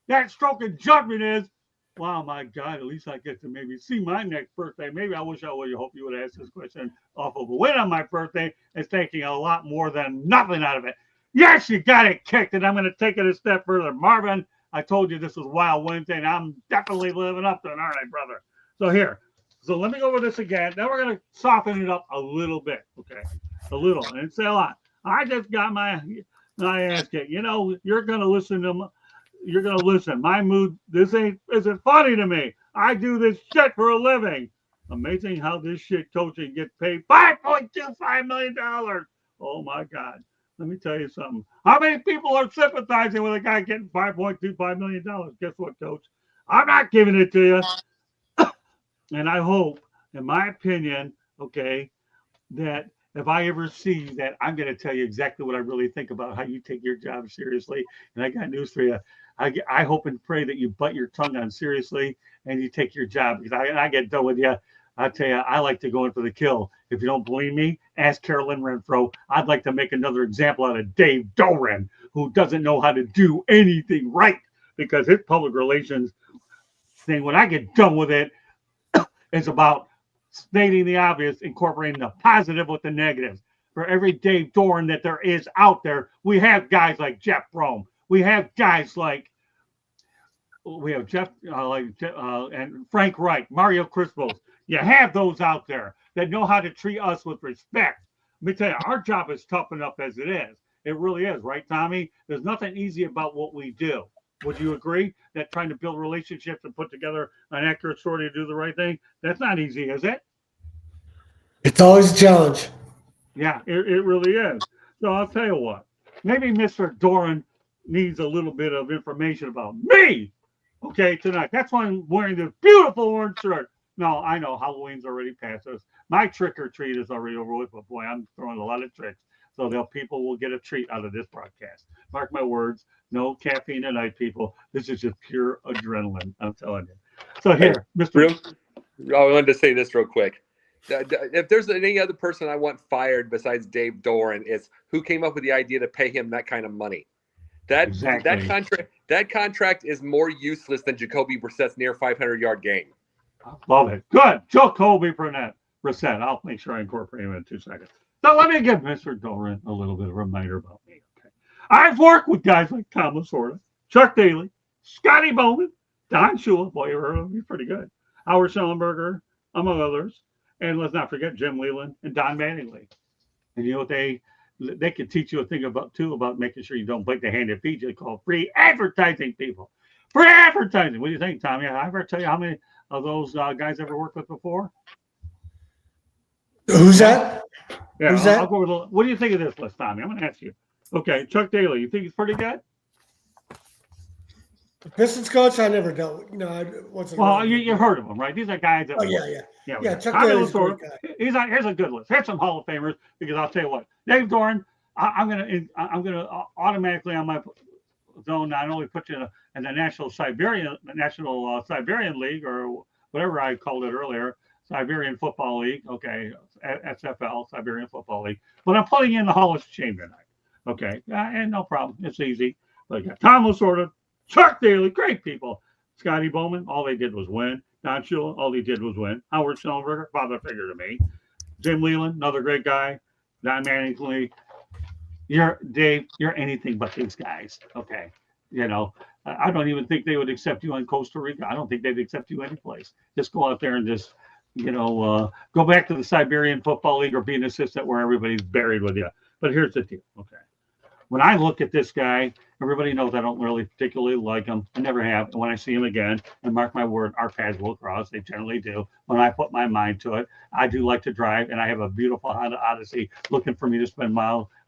That stroke of judgment is, wow, my God, at least I get to maybe see my next birthday. Maybe I wish I would hope you would ask this question off of a win on my birthday. It's taking a lot more than nothing out of it. Yes, you got it kicked, and I'm going to take it a step further. Marvin, I told you this was Wild Wednesday, and I'm definitely living up to it, aren't I, brother? So here. So let me go over this again. Now we're going to soften it up a little bit, okay? A little. I didn't say a lot. I just got my ass kicked. You know, you're going to listen to you're going to listen. My mood, this isn't funny to me. I do this shit for a living. Amazing how this shit coaching gets paid $5.25 million. Oh, my God. Let me tell you something. How many people are sympathizing with a guy getting $5.25 million? Guess what, Coach? I'm not giving it to you. And I hope, in my opinion, okay, that if I ever see that, I'm going to tell you exactly what I really think about how you take your job seriously. And I got news for you. I hope and pray that you bite your tongue on seriously and you take your job. Because I get done with you. I tell you, I like to go in for the kill. If you don't believe me, ask Carolyn Renfro. I'd like to make another example out of Dave Doeren, who doesn't know how to do anything right because his public relations thing, when I get done with it, is about stating the obvious, incorporating the positive with the negatives. For every Dave Doeren that there is out there, we have guys like Jeff Brom. We have guys like Jeff and Frank Reich, Mario Crispos. You have those out there that know how to treat us with respect. Let me tell you, our job is tough enough as it is. It really is, right, Tommy? There's nothing easy about what we do. Would you agree that trying to build relationships and put together an accurate story to do the right thing, that's not easy, is it? It's always a challenge. Yeah, it really is. So I'll tell you what, maybe Mr. Doeren needs a little bit of information about me, okay, tonight. That's why I'm wearing this beautiful orange shirt. No, I know Halloween's already past us. My trick or treat is already over with, but boy, I'm throwing a lot of tricks. So people will get a treat out of this broadcast. Mark my words. No caffeine tonight, people. This is just pure adrenaline. I'm telling you. So here, Mr. I wanted to say this real quick. If there's any other person I want fired besides Dave Doeren, it's who came up with the idea to pay him that kind of money. That contract is more useless than Jacoby Brissett's near 500-yard game. Love it. Good. Jacoby Brissett. I'll make sure I incorporate him in 2 seconds. So let me give Mr. Doeren a little bit of a reminder about me. Okay. I've worked with guys like Tom Lasorda, Chuck Daly, Scotty Bowman, Don Shula. Boy, you heard of him. He's pretty good. Howard Schellenberger, among others. And let's not forget Jim Leland and Don Mattingly. And you know what they can teach you a thing about making sure you don't bite the hand that feeds you, called free advertising, people. Free advertising. What do you think, Tommy? Have I ever tell you how many of those guys ever worked with before? Who's that? Yeah, Who's that? I'll go with what do you think of this list, Tommy? I'm going to ask you. Okay, Chuck Daly, you think he's pretty good? The Pistons coach, I never dealt with. No, Well, you heard of them, right? These are guys that. Oh yeah. Chuck Daly's Daly's a great guy. Here's a good list. Here's some Hall of Famers because I'll tell you what, Dave Doeren, I'm gonna automatically on my zone not only put you in the National Siberian League or whatever I called it earlier, Siberian Football League. Okay, SFL, Siberian Football League. But I'm putting in the Hall of Shame tonight. Okay, and no problem. It's easy. But you got Tom Lasorda, Chuck Daly, great people. Scotty Bowman, all they did was win. Don Shula, all he did was win. Howard Schellenberger, father figure to me. Jim Leland, another great guy. Don Mattingly. Dave, you're anything but these guys. Okay. You know, I don't even think they would accept you in Costa Rica. I don't think they'd accept you anyplace. Just go out there and just, go back to the Siberian Football League or be an assistant where everybody's buried with you. But here's the deal. Okay. When I look at this guy, everybody knows I don't really particularly like him. I never have. And when I see him again, and mark my word, our paths will cross. They generally do. When I put my mind to it, I do like to drive, and I have a beautiful Honda Odyssey looking for me to spend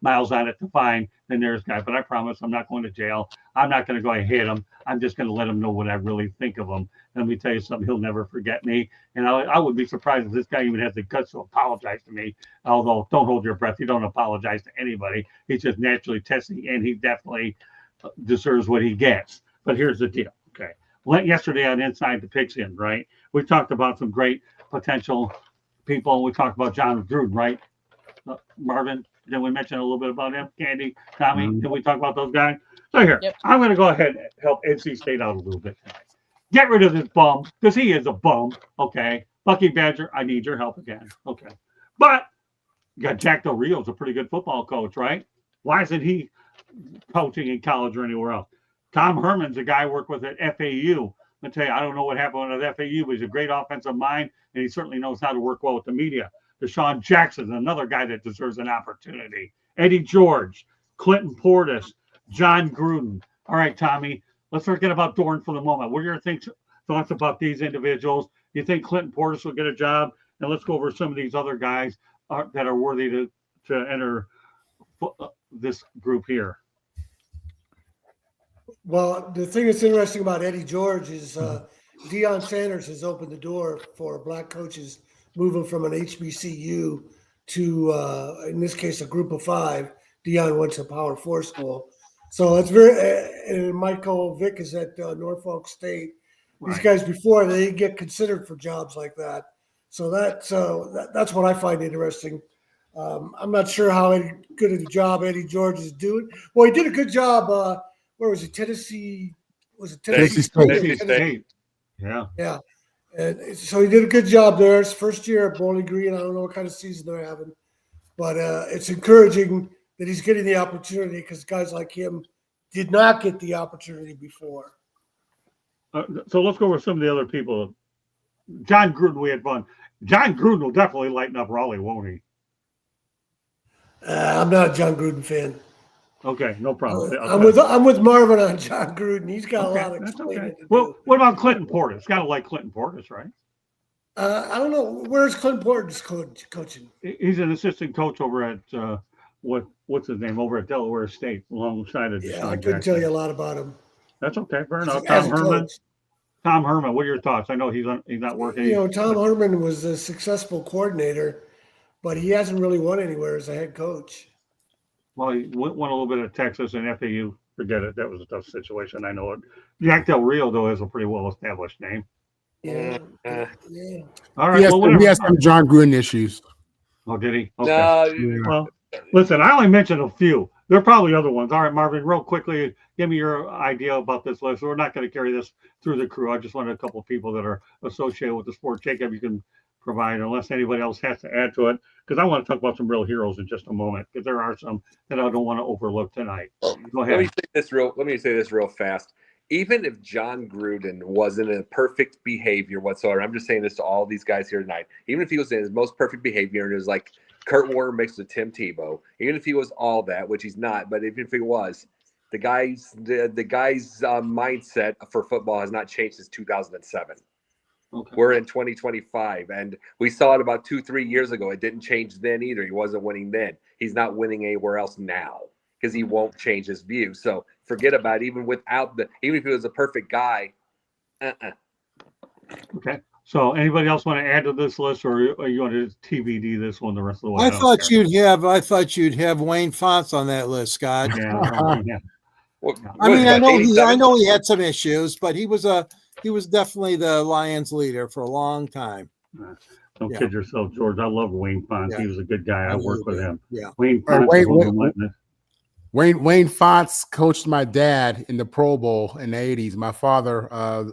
miles on it to find the nearest guy. But I promise I'm not going to jail. I'm not going to go and hit him. I'm just going to let him know what I really think of him. And let me tell you something, he'll never forget me. And I would be surprised if this guy even has the guts to apologize to me. Although, don't hold your breath. He don't apologize to anybody. He's just naturally testing, and he definitely deserves what he gets. But here's the deal. Okay. Yesterday on Inside the Pigskin, right? We talked about some great potential people. We talked about John Gruden, right? Marvin, did we mention a little bit about him? Candy, Tommy, did we talk about those guys? So here, Yep. I'm going to go ahead and help NC State out a little bit tonight. Get rid of this bum, because he is a bum, okay? Bucky Badger, I need your help again, okay? But you got Jack Del Rio's a pretty good football coach, right? Why isn't he coaching in college or anywhere else? Tom Herman's a guy I worked with at FAU. I tell you, I don't know what happened at FAU, but he's a great offensive mind, and he certainly knows how to work well with the media. Deshaun Jackson, another guy that deserves an opportunity. Eddie George, Clinton Portis, John Gruden. All right, Tommy, let's forget about Doeren for the moment. What are your thoughts about these individuals? Do you think Clinton Portis will get a job? And let's go over some of these other guys that are worthy to enter this group here. Well, the thing that's interesting about Eddie George is Deion Sanders has opened the door for black coaches moving from an HBCU to, in this case, a group of 5. Deion went to Power 4 school. So it's very, and Michael Vick is at Norfolk State. These guys before, they get considered for jobs like that. So that's what I find interesting. I'm not sure how good of a job Eddie George is doing. Well, he did a good job. Where was it? Tennessee? Was it Tennessee State? Tennessee State. Yeah. Yeah. And so he did a good job there. It's first year at Bowling Green. I don't know what kind of season they're having, but it's encouraging that he's getting the opportunity because guys like him did not get the opportunity before. So let's go over some of the other people. John Gruden, we had fun. John Gruden will definitely lighten up Raleigh, won't he? I'm not a John Gruden fan. Okay, no problem. I'm with Marvin on John Gruden. He's got a lot of explaining to do. Well, what about Clinton Portis? Got to like Clinton Portis, right? I don't know. Where's Clinton Portis coaching? He's an assistant coach over at what's his name over at Delaware State, alongside of Deshaun I couldn't Jackson. tell you a lot about him. That's okay, fair enough. Tom Herman, what are your thoughts? I know he's not working. You know, Tom Herman was a successful coordinator, but he hasn't really won anywhere as a head coach. Well, he won a little bit at Texas and FAU. Forget it. That was a tough situation. I know it. Jack Del Rio, though, has a pretty well-established name. Yeah. All right. He has some John Gruden issues. Oh, did he? Okay. No. Well, listen, I only mentioned a few. There are probably other ones. All right, Marvin, real quickly, give me your idea about this list. We're not going to carry this through the crew. I just wanted a couple of people that are associated with the sport. Jacob, you can provide, unless anybody else has to add to it, because I want to talk about some real heroes in just a moment, because there are some that I don't want to overlook tonight. Go ahead. Let me say this real fast. Even if John Gruden wasn't in perfect behavior whatsoever, I'm just saying this to all these guys here tonight. Even if he was in his most perfect behavior and it was like Kurt Warner mixed with Tim Tebow, even if he was all that, which he's not, but even if he was, the guy's mindset for football has not changed since 2007. Okay. We're in 2025, and we saw it about 2-3 years ago. It didn't change then either. He wasn't winning then. He's not winning anywhere else now because he won't change his view. So forget about it. Even if he was a perfect guy. Okay. So anybody else want to add to this list, or you want to TBD this one the rest of the way? I thought you'd have Wayne Fonts on that list, Scott. Yeah. Well, I mean, I know he had some issues, but he was definitely the Lions leader for a long time. Don't kid yourself, George. I love Wayne Fonts. He was a good guy. I worked with him. Yeah. Wayne Fonts. Wayne Fonts coached my dad in the Pro Bowl in the 80s. My father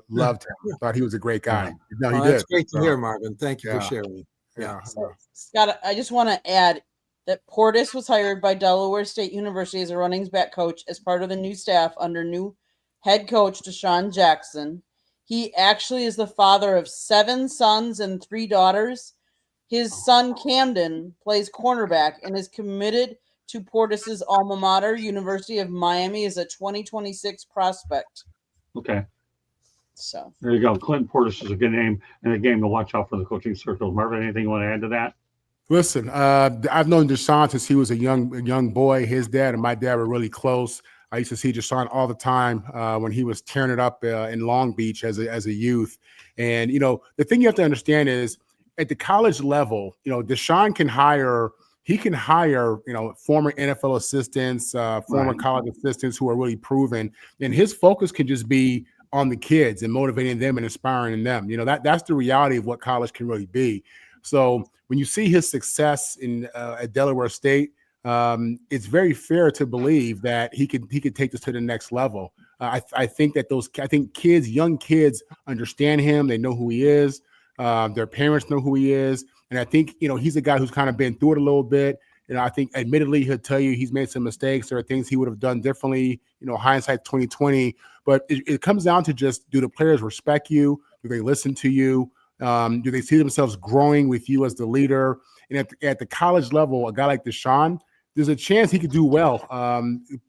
loved him. Thought he was a great guy. No, he did. That's great to hear, Marvin. Thank you for sharing. Yeah. So, Scott, I just want to add that Portis was hired by Delaware State University as a running back coach as part of the new staff under new head coach Deshaun Jackson. He actually is the father of 7 sons and 3 daughters. His son, Camden, plays cornerback and is committed to Portis's alma mater, University of Miami, as a 2026 prospect. Okay. So there you go. Clinton Portis is a good name and a game to watch out for the coaching circle. Marvin, anything you want to add to that? Listen, I've known Deshaun since he was a young boy. His dad and my dad were really close. I used to see Deshaun all the time when he was tearing it up in Long Beach as a youth. And the thing you have to understand is at the college level, Deshaun can hire. He can hire, former NFL assistants, former college assistants who are really proven, and his focus can just be on the kids and motivating them and inspiring them. That's the reality of what college can really be. So when you see his success at Delaware State, it's very fair to believe that he could take this to the next level. I think young kids understand him. They know who he is. Their parents know who he is. And I think, he's a guy who's kind of been through it a little bit. I think admittedly, he'll tell you he's made some mistakes. There are things he would have done differently, hindsight 2020. But it comes down to just, do the players respect you? Do they listen to you? Do they see themselves growing with you as the leader? And at the college level, a guy like Deshaun, there's a chance he could do well.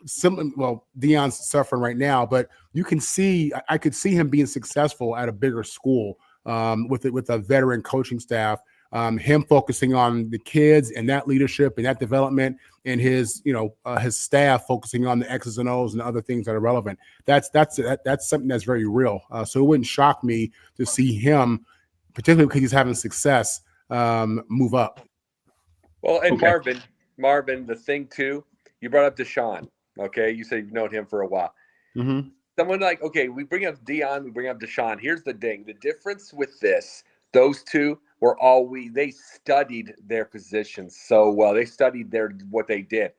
Deion's suffering right now, but I could see him being successful at a bigger school with a veteran coaching staff. Him focusing on the kids and that leadership and that development, and his staff focusing on the X's and O's and other things that are relevant. That's something that's very real. So it wouldn't shock me to see him, particularly because he's having success, move up. Well, and okay. Marvin, the thing too, you brought up Deshaun. Okay, you said you've known him for a while. Mm-hmm. Someone like, okay, we bring up Deion, we bring up Deshaun. Here's the thing: the difference with those two were they studied their positions so well. They studied what they did.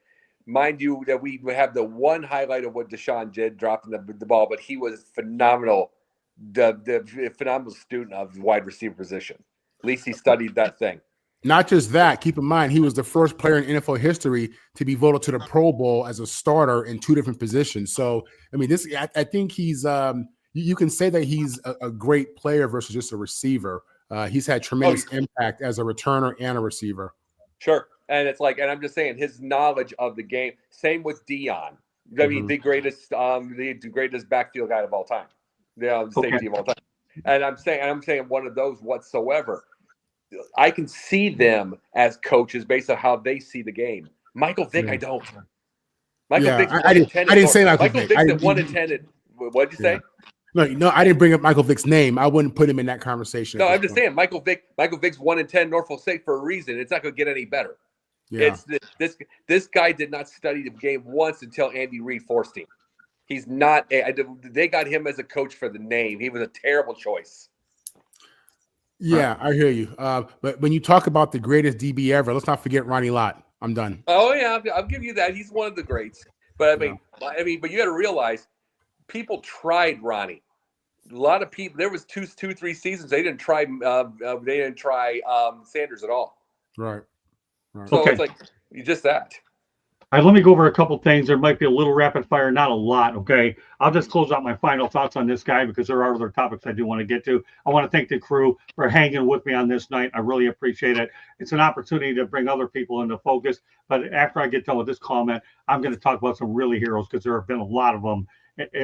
Mind you, that we have the one highlight of what Deshaun did, dropping the ball, but he was phenomenal. The phenomenal student of the wide receiver position. At least he studied that thing. Not just that, keep in mind, he was the first player in NFL history to be voted to the Pro Bowl as a starter in 2 different positions. So, I mean, I think he's you can say that he's a great player versus just a receiver. He's had tremendous impact as a returner and a receiver. Sure. And it's like, and I'm just saying his knowledge of the game, same with Deion. I mean, the greatest backfield guy of all time. Safety of all time. And I'm saying one of those whatsoever. I can see them as coaches based on how they see the game. Michael Vick, I don't. Michael Vick, I didn't say Michael Vick. Michael Vick's at 1-10. What did you say? No, I didn't bring up Michael Vick's name. I wouldn't put him in that conversation. No, I'm just saying Michael Vick's 1-10 Norfolk State for a reason. It's not going to get any better. Yeah. This guy did not study the game once until Andy Reid forced him. He's not. They got him as a coach for the name. He was a terrible choice. Yeah, I hear you. But when you talk about the greatest DB ever, let's not forget Ronnie Lott. I'm done. Oh yeah, I'll give you that. He's one of the greats. But but you got to realize, people tried Ronnie. A lot of people. There was 3 seasons they didn't try. They didn't try Sanders at all. Right. So it's like just that. All right, let me go over a couple things. There might be a little rapid fire, not a lot, okay? I'll just close out my final thoughts on this guy because there are other topics I do want to get to. I want to thank the crew for hanging with me on this night. I really appreciate it. It's an opportunity to bring other people into focus. But after I get done with this comment, I'm going to talk about some really heroes because there have been a lot of them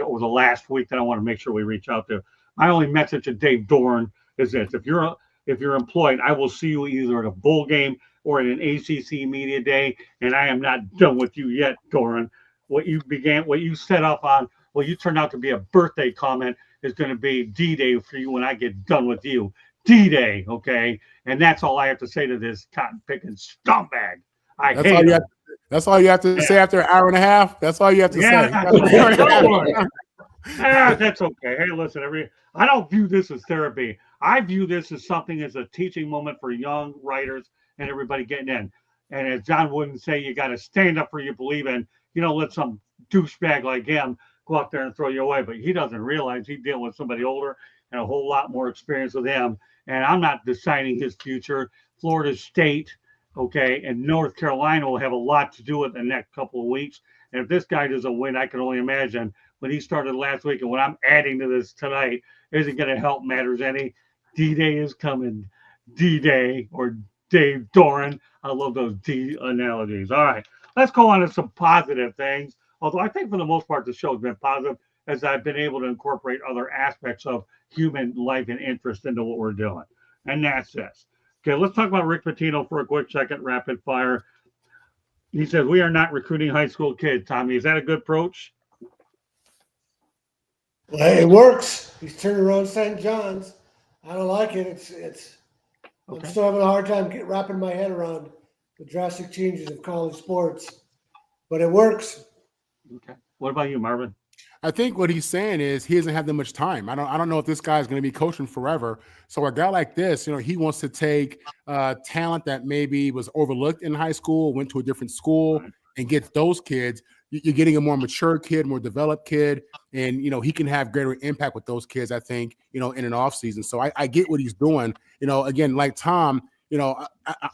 over the last week that I want to make sure we reach out to. My only message to Dave Doeren is this. If you're employed, I will see you either at a bowl game or in an ACC media day, and I am not done with you yet, Doeren. What you set up on, you turned out to be a birthday comment, is going to be D-Day for you when I get done with you. D-Day, okay? And that's all I have to say to this cotton-picking scumbag. That's all you have to say after an hour and a half? That's all you have to say? That's okay. Hey, listen, I don't view this as therapy. I view this as something as a teaching moment for young writers and everybody getting in. And as John Wooden say, you got to stand up for you believe in. You don't let some douchebag like him go out there and throw you away. But he doesn't realize he's dealing with somebody older and a whole lot more experience with him. And I'm not deciding his future. Florida State, okay, and North Carolina will have a lot to do with the next couple of weeks. And if this guy doesn't win, I can only imagine when he started last week and what I'm adding to this tonight isn't going to help matters any. D-Day is coming. D-Day or Dave Doeren. I love those D analogies. All right, let's go on to some positive things. Although I think for the most part, the show has been positive as I've been able to incorporate other aspects of human life and interest into what we're doing. And that's this. Okay, let's talk about Rick Pitino for a quick second, rapid fire. He says, we are not recruiting high school kids. Tommy, is that a good approach? Well, it works. He's turning around St. John's. I don't like it. It's. Okay. I'm still having a hard time wrapping my head around the drastic changes of college sports, but it works. Okay. What about you, Marvin? I think what he's saying is he doesn't have that much time. I don't know if this guy is going to be coaching forever. So a guy like this, he wants to take talent that maybe was overlooked in high school, went to a different school, and get those kids. You're getting a more mature kid, more developed kid, and he can have greater impact with those kids, I think, in an offseason. So I get what he's doing. Again, like Tom,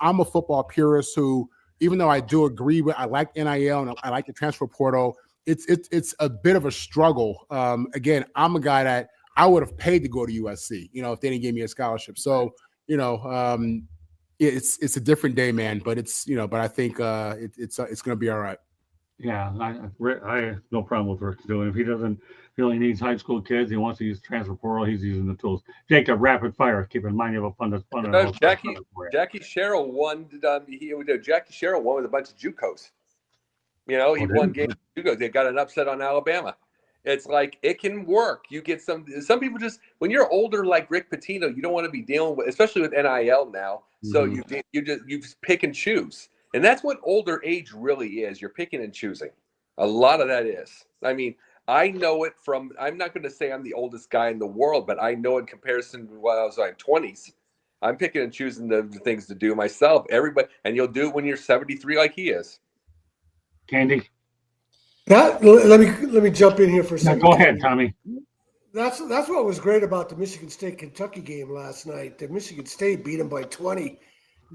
I'm a football purist who, even though I do agree with, I like NIL and I like the transfer portal, it's a bit of a struggle. Again, I'm a guy that I would have paid to go to USC, if they didn't give me a scholarship. So, it's a different day, man. But but I think it's going to be all right. Yeah, I have no problem with Rick doing. If he doesn't feel he needs high school kids, he wants to use transfer portal, he's using the tools. Jacob, rapid fire. Keep in mind you have a fun. Jackie Sherrill won. Jackie Sherrill won with a bunch of JUCOs. He won games. They got an upset on Alabama. It's like it can work. You get some people just when you're older like Rick Pitino, you don't want to be dealing with, especially with NIL now. So you pick and choose, and that's what older age really is. You're picking and choosing. A lot of that is. I mean, I know it from. I'm not going to say I'm the oldest guy in the world, but I know in comparison to when I was like 20s. I'm picking and choosing the things to do myself. Everybody, and you'll do it when you're 73 like he is. Candy. Let me jump in here for a second. No, go ahead, Tommy. That's what was great about the Michigan State-Kentucky game last night. The Michigan State beat them by 20.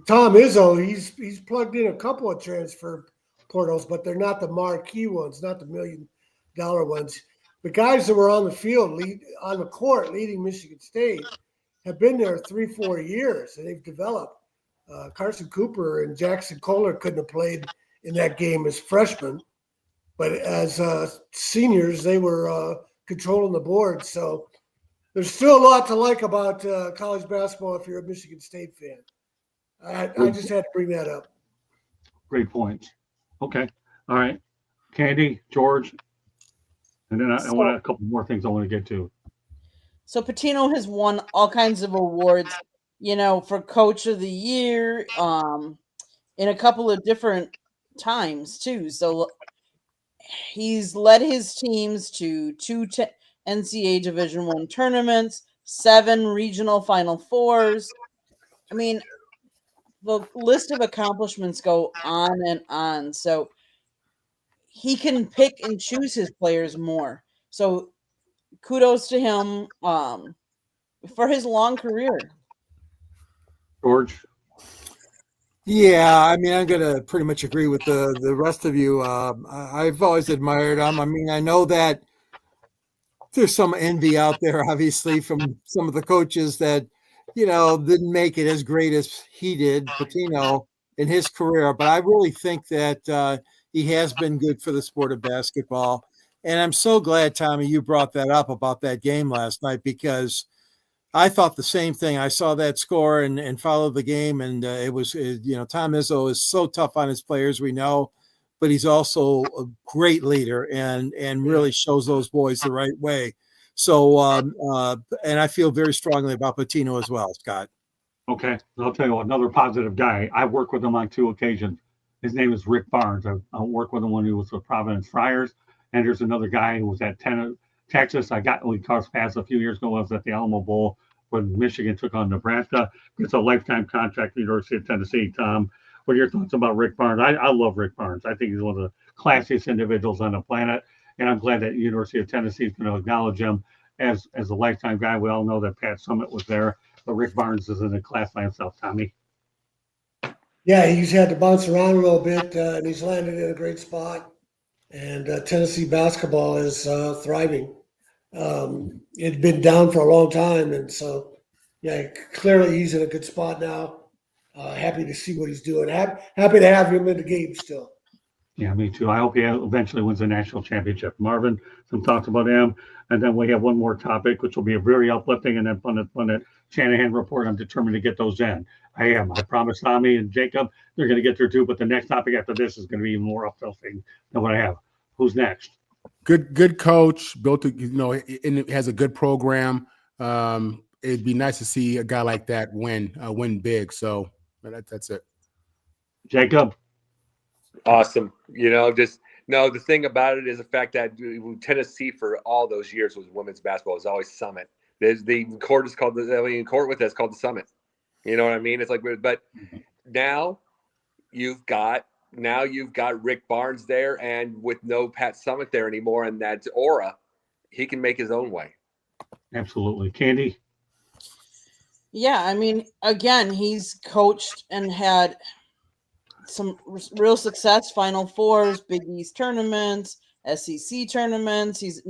Tom Izzo, he's plugged in a couple of transfer portals, but they're not the marquee ones, not the $1 million ones. The guys that were on the field, on the court, leading Michigan State, have been there 3-4 years, and they've developed. Carson Cooper and Jackson Kohler couldn't have played in that game as freshmen, but as seniors, they were controlling the board. So there's still a lot to like about college basketball if you're a Michigan State fan. I just had to bring that up. Great points. Okay. All right. Candy, George, and then I want a couple more things I want to get to. So Pitino has won all kinds of awards, for Coach of the Year, in a couple of different times too. So he's led his teams to 2 NCAA Division I tournaments, 7 regional Final Fours. I mean, the list of accomplishments go on and on. So he can pick and choose his players more. So kudos to him for his long career. George? Yeah, I mean, I'm going to pretty much agree with the rest of you. I've always admired him. I mean, I know that there's some envy out there, obviously, from some of the coaches that, didn't make it as great as he did, Pitino, in his career. But I really think that he has been good for the sport of basketball. And I'm so glad, Tommy, you brought that up about that game last night, because I thought the same thing. I saw that score and followed the game, and it was, Tom Izzo is so tough on his players, we know, but he's also a great leader and really shows those boys the right way. So, and I feel very strongly about Pitino as well, Scott. Okay, I'll tell you another positive guy. I worked with him on 2 occasions. His name is Rick Barnes. I worked with him when he was with Providence Friars, and there's another guy who was at Texas. We crossed paths a few years ago. I was at the Alamo Bowl when Michigan took on Nebraska. It's a lifetime contract at the University of Tennessee. Tom, what are your thoughts about Rick Barnes? I love Rick Barnes. I think he's one of the classiest individuals on the planet, and I'm glad that the University of Tennessee is going to acknowledge him as a lifetime guy. We all know that Pat Summitt was there, but Rick Barnes is in a class by himself. Tommy? Yeah, he's had to bounce around a little bit, and he's landed in a great spot. And Tennessee basketball is thriving. It's been down for a long time, and so yeah, clearly he's in a good spot now. Happy to see what he's doing. Happy to have him in the game still. Yeah, me too. I hope he eventually wins the national championship. Marvin, some thoughts about him. And then we have one more topic, which will be a very uplifting and then fun Shanahan report. I'm determined to get those in. I am. I promised Tommy and Jacob they're going to get there too. But the next topic after this is going to be even more uplifting than what I have. Who's next? Good coach, built a, and it has a good program. It'd be nice to see a guy like that win big. So that's it. Jacob. Awesome. The thing about it is the fact that Tennessee for all those years was women's basketball. It was always Summit. The court is called court with that's called the Summit. You know what I mean? It's like, but now you've got Rick Barnes there, and with no Pat Summit there anymore, and that aura, he can make his own way. Absolutely. Candy? Yeah, I mean, again, he's coached and had some real success, Final Fours, Big East tournaments, SEC tournaments. He's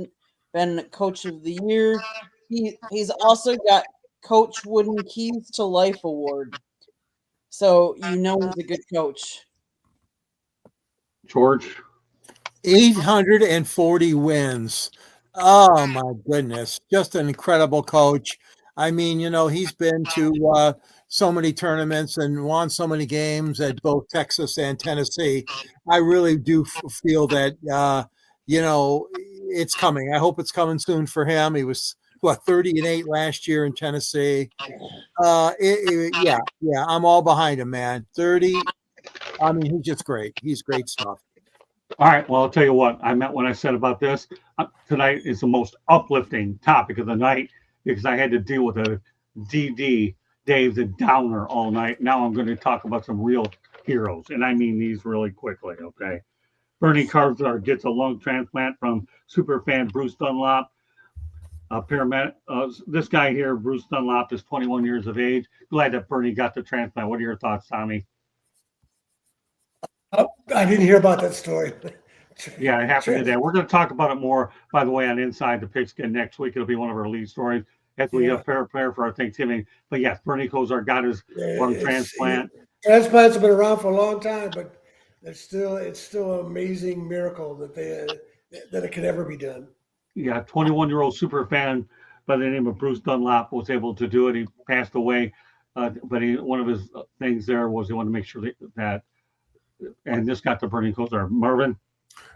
been Coach of the Year. He's also got Coach Wooden Keys to Life Award. So he's a good coach. George? 840 wins. Oh my goodness. Just an incredible coach. I mean, he's been to so many tournaments and won so many games at both Texas and Tennessee. I really do feel that, it's coming. I hope it's coming soon for him. He was 30-8 last year in Tennessee. Yeah, I'm all behind him, man. 30. I mean, he's just great. He's great stuff. All right. Well, I'll tell you what. I meant when I said about this. Tonight is the most uplifting topic of the night because I had to deal with a DD, Dave the Downer, all night. Now I'm going to talk about some real heroes, and I mean these really quickly, okay? Bernie Kosar gets a lung transplant from superfan Bruce Dunlop. This guy here, Bruce Dunlop, is 21 years of age. Glad that Bernie got the transplant. What are your thoughts, Tommy? I didn't hear about that story. Yeah, it happened today. We're going to talk about it more, by the way, on Inside the Pigskin next week. It'll be one of our lead stories as we prepare for our Thanksgiving. But yes, Bernie Kosar got his lung transplant. Transplants have been around for a long time, but it's still an amazing miracle that it could ever be done. Yeah, 21-year-old super fan by the name of Bruce Dunlop was able to do it. He passed away, but one of his things there was he wanted to make sure that and this got to Bernie Kosar. Marvin?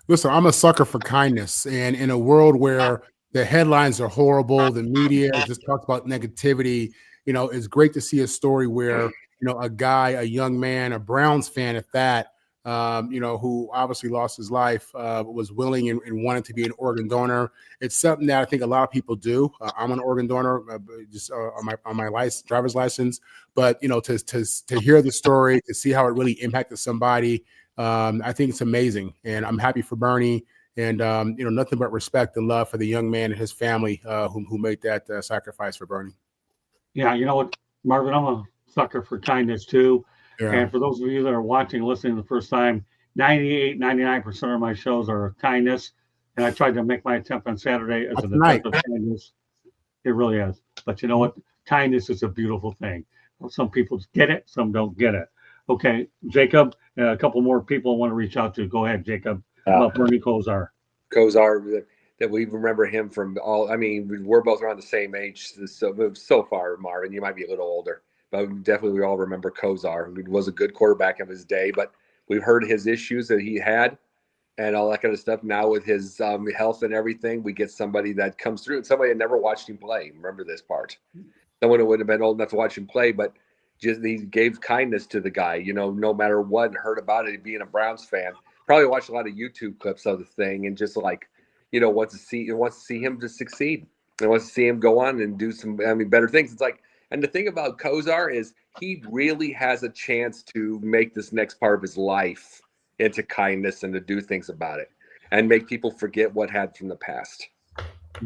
Listen, I'm a sucker for kindness. And in a world where the headlines are horrible, the media just talks about negativity, it's great to see a story where, a young man, a Browns fan at that, who obviously lost his life, was willing and wanted to be an organ donor. It's something that I think a lot of people do. I'm an organ donor, just on my driver's license. But to hear the story, to see how it really impacted somebody, I think it's amazing, and I'm happy for Bernie. And nothing but respect and love for the young man and his family who made that sacrifice for Bernie. Yeah, you know what, Marvin, I'm a sucker for kindness too. Yeah. And for those of you that are watching, listening the first time, 99% of my shows are kindness. And I tried to make my attempt on Saturday as an attempt of kindness. It really is. But you know what? Kindness is a beautiful thing. Some people get it, some don't get it. Okay, Jacob, a couple more people I want to reach out to. Go ahead, Jacob. About Bernie Kosar. That we remember him from all. I mean, we're both around the same age, so far, Marvin. You might be a little older, but definitely we all remember Kosar. He was a good quarterback of his day, but we've heard his issues that he had and all that kind of stuff. Now with his health and everything, we get somebody that comes through and somebody that never watched him play. Remember this part. Someone who wouldn't have been old enough to watch him play, but just he gave kindness to the guy, no matter what, and heard about it, being a Browns fan. Probably watched a lot of YouTube clips of the thing and just wants to see him to succeed and wants to see him go on and do some, better things. It's like, and the thing about Kosar is he really has a chance to make this next part of his life into kindness and to do things about it and make people forget what had from the past.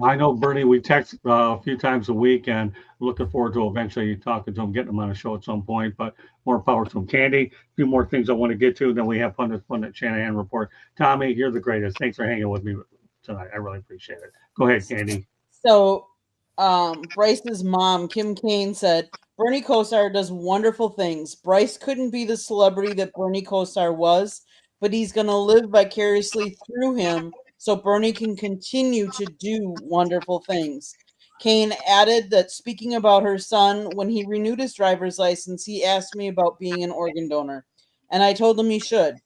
I know, Bernie, we text a few times a week and looking forward to eventually talking to him, getting him on a show at some point, but more power to him. Candy, a few more things I want to get to, then we have fun at Shanahan Report. Tommy, you're the greatest. Thanks for hanging with me tonight. I really appreciate it. Go ahead, Candy. So Bryce's mom, Kim Kane, said, Bernie Kosar does wonderful things. Bryce couldn't be the celebrity that Bernie Kosar was but he's going to live vicariously through him so Bernie can continue to do wonderful things. Kane added that speaking about her son, when he renewed his driver's license, he asked me about being an organ donor, and I told him he should.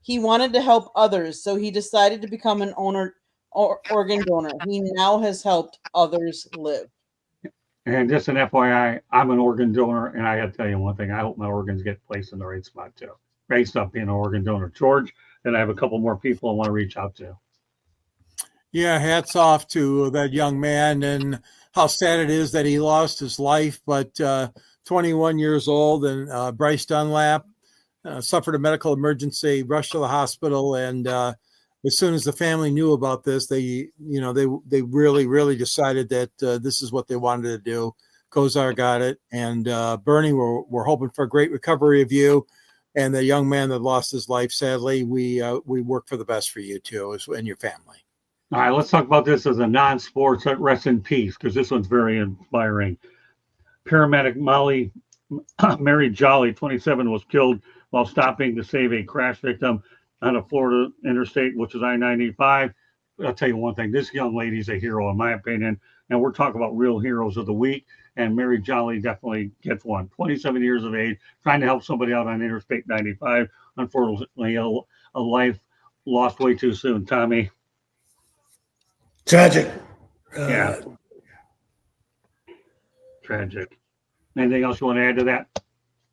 He wanted to help others, so he decided to become an organ donor. He now has helped others live. And just an FYI, I'm an organ donor, and I got to tell you one thing. I hope my organs get placed in the right spot, too. Great stuff being an organ donor. George, and I have a couple more people I want to reach out to. Yeah, hats off to that young man, and how sad it is that he lost his life. But 21 years old, and Bryce Dunlap suffered a medical emergency, rushed to the hospital, and as soon as the family knew about this, they really decided that this is what they wanted to do. Kozar got it, and Bernie, we're hoping for a great recovery of you. And the young man that lost his life, sadly, we work for the best for you too, and your family. All right, let's talk about this as a non-sports. Rest in peace, because this one's very inspiring. Paramedic Mary Jolly, 27, was killed while stopping to save a crash victim on a Florida interstate, which is I-95. I'll tell you one thing, this young lady's a hero, in my opinion, and we're talking about real heroes of the week, and Mary Jolly definitely gets one. 27 years of age, trying to help somebody out on Interstate 95. Unfortunately, a life lost way too soon. Tommy? Tragic. Yeah. Tragic. Anything else you want to add to that?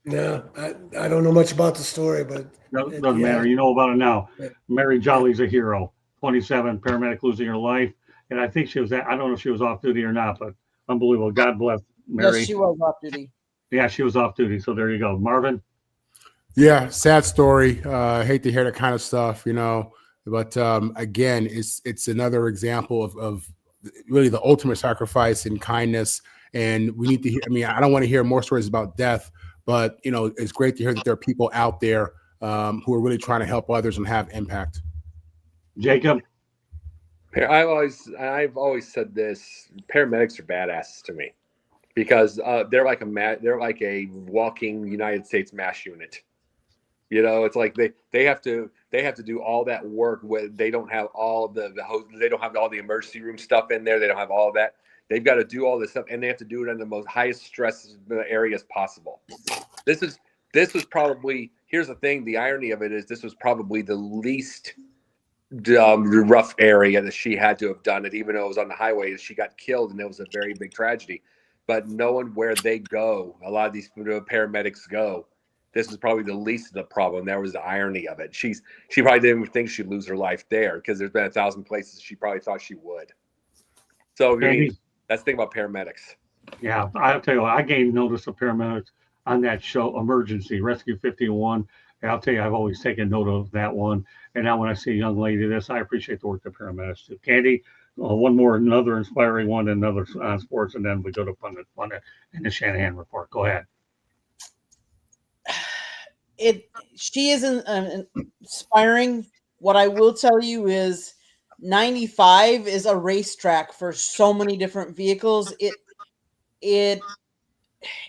No, I don't know much about the story, but doesn't matter. You know about it now. Mary Jolly's a hero. 27, paramedic losing her life. And I think she was I don't know if she was off duty or not, but unbelievable. God bless Mary. Yes, she was off duty. Yeah, she was off duty. So there you go. Marvin? Yeah, sad story. I hate to hear that kind of stuff, but again, it's another example of really the ultimate sacrifice and kindness. And we need to hear, I don't want to hear more stories about death, but it's great to hear that there are people out there who are really trying to help others and have impact. Jacob? I've always said this: paramedics are badasses to me, because they're like a walking United States mass unit. It's like they have to do all that work when they don't have all they don't have all the emergency room stuff in there. They don't have all of that. They've got to do all this stuff, and they have to do it in the most highest stress areas possible. This was probably, here's the thing, the irony of it is this was probably the least rough area that she had to have done it, even though it was on the highway. She got killed, and it was a very big tragedy. But knowing where they go, a lot of these paramedics go, this is probably the least of the problem. That was the irony of it. She probably didn't even think she'd lose her life there, because there's been 1,000 places she probably thought she would. So that's the thing about paramedics. Yeah, I'll tell you what, I gained notice of paramedics on that show, Emergency Rescue 51. And I'll tell you, I've always taken note of that one. And now when I see a young lady this, I appreciate the work of paramedics too. Candy, another inspiring one, another on sports, and then we go to fun and the Shanahan report. Go ahead. She is inspiring. What I will tell you is 95 is a racetrack for so many different vehicles. It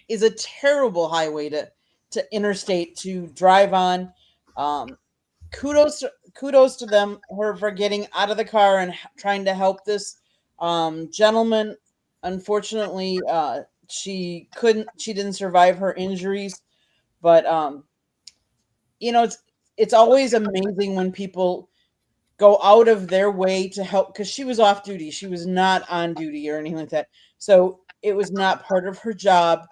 is a terrible highway to interstate to drive on. Kudos to her for getting out of the car and trying to help this gentleman. Unfortunately, she didn't survive her injuries, but it's always amazing when people go out of their way to help, because she was off duty. She was not on duty or anything like that. So it was not part of her job.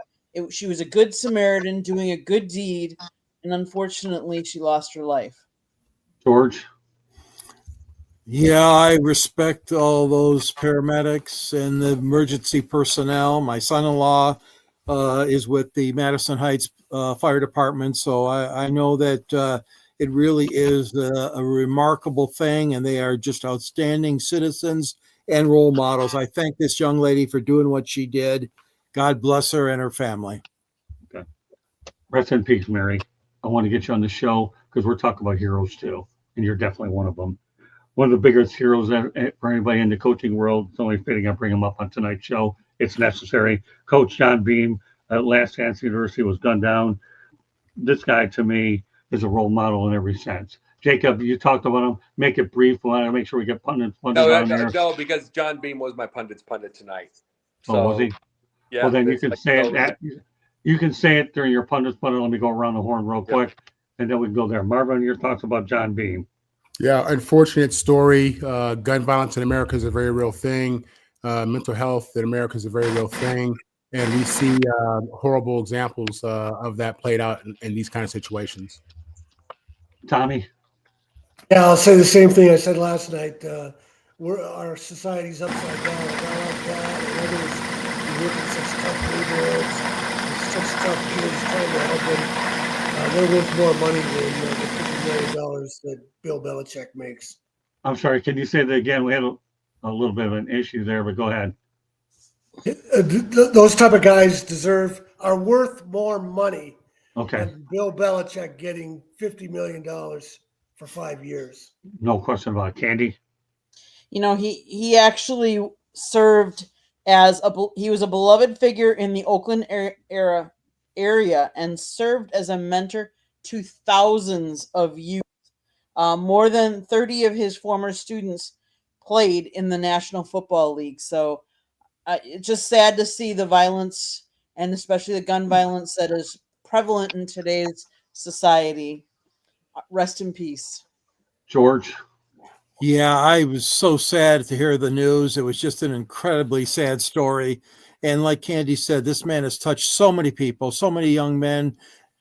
She was a good Samaritan doing a good deed, and unfortunately she lost her life. George? Yeah, I respect all those paramedics and the emergency personnel. My son-in-law is with the Madison Heights Fire Department, so I know that it really is a remarkable thing, and they are just outstanding citizens and role models. I thank this young lady for doing what she did. God bless her and her family. Okay. Rest in peace, Mary. I want to get you on the show because we're talking about heroes too, and you're definitely one of them. One of the biggest heroes for anybody in the coaching world. It's only fitting I bring him up on tonight's show. It's necessary. Coach John Beam at Last Chance University was gunned down. This guy, to me, is a role model in every sense. Jacob, you talked about them. Make it brief. We want to make sure we get pundits on here. No, because John Beam was my pundit tonight. So, oh, was he? Yeah. Well, then you can say it. You can say it during your pundits pundit. Let me go around the horn real quick, and then we can go there. Marvin, your thoughts about John Beam? Yeah, unfortunate story. Gun violence in America is a very real thing. Mental health in America is a very real thing. And we see horrible examples of that played out in these kind of situations. Tommy? Yeah, I'll say the same thing I said last night. Our society's upside down. A guy like that, and others who work in such tough neighborhoods, such tough kids trying to help them. They're worth more money than the $50 million that Bill Belichick makes. I'm sorry, can you say that again? We had a little bit of an issue there, but go ahead. Those type of guys are worth more money Okay. than Bill Belichick getting $50 million for 5 years. No question about it. Candy? You know, he actually served he was a beloved figure in the Oakland area and served as a mentor to thousands of youth. More than 30 of his former students played in the National Football League. So it's just sad to see the violence, and especially the gun violence that is prevalent in today's society. Rest in peace. George? Yeah, I was so sad to hear the news. It was just an incredibly sad story. And like Candy said, this man has touched so many people, so many young men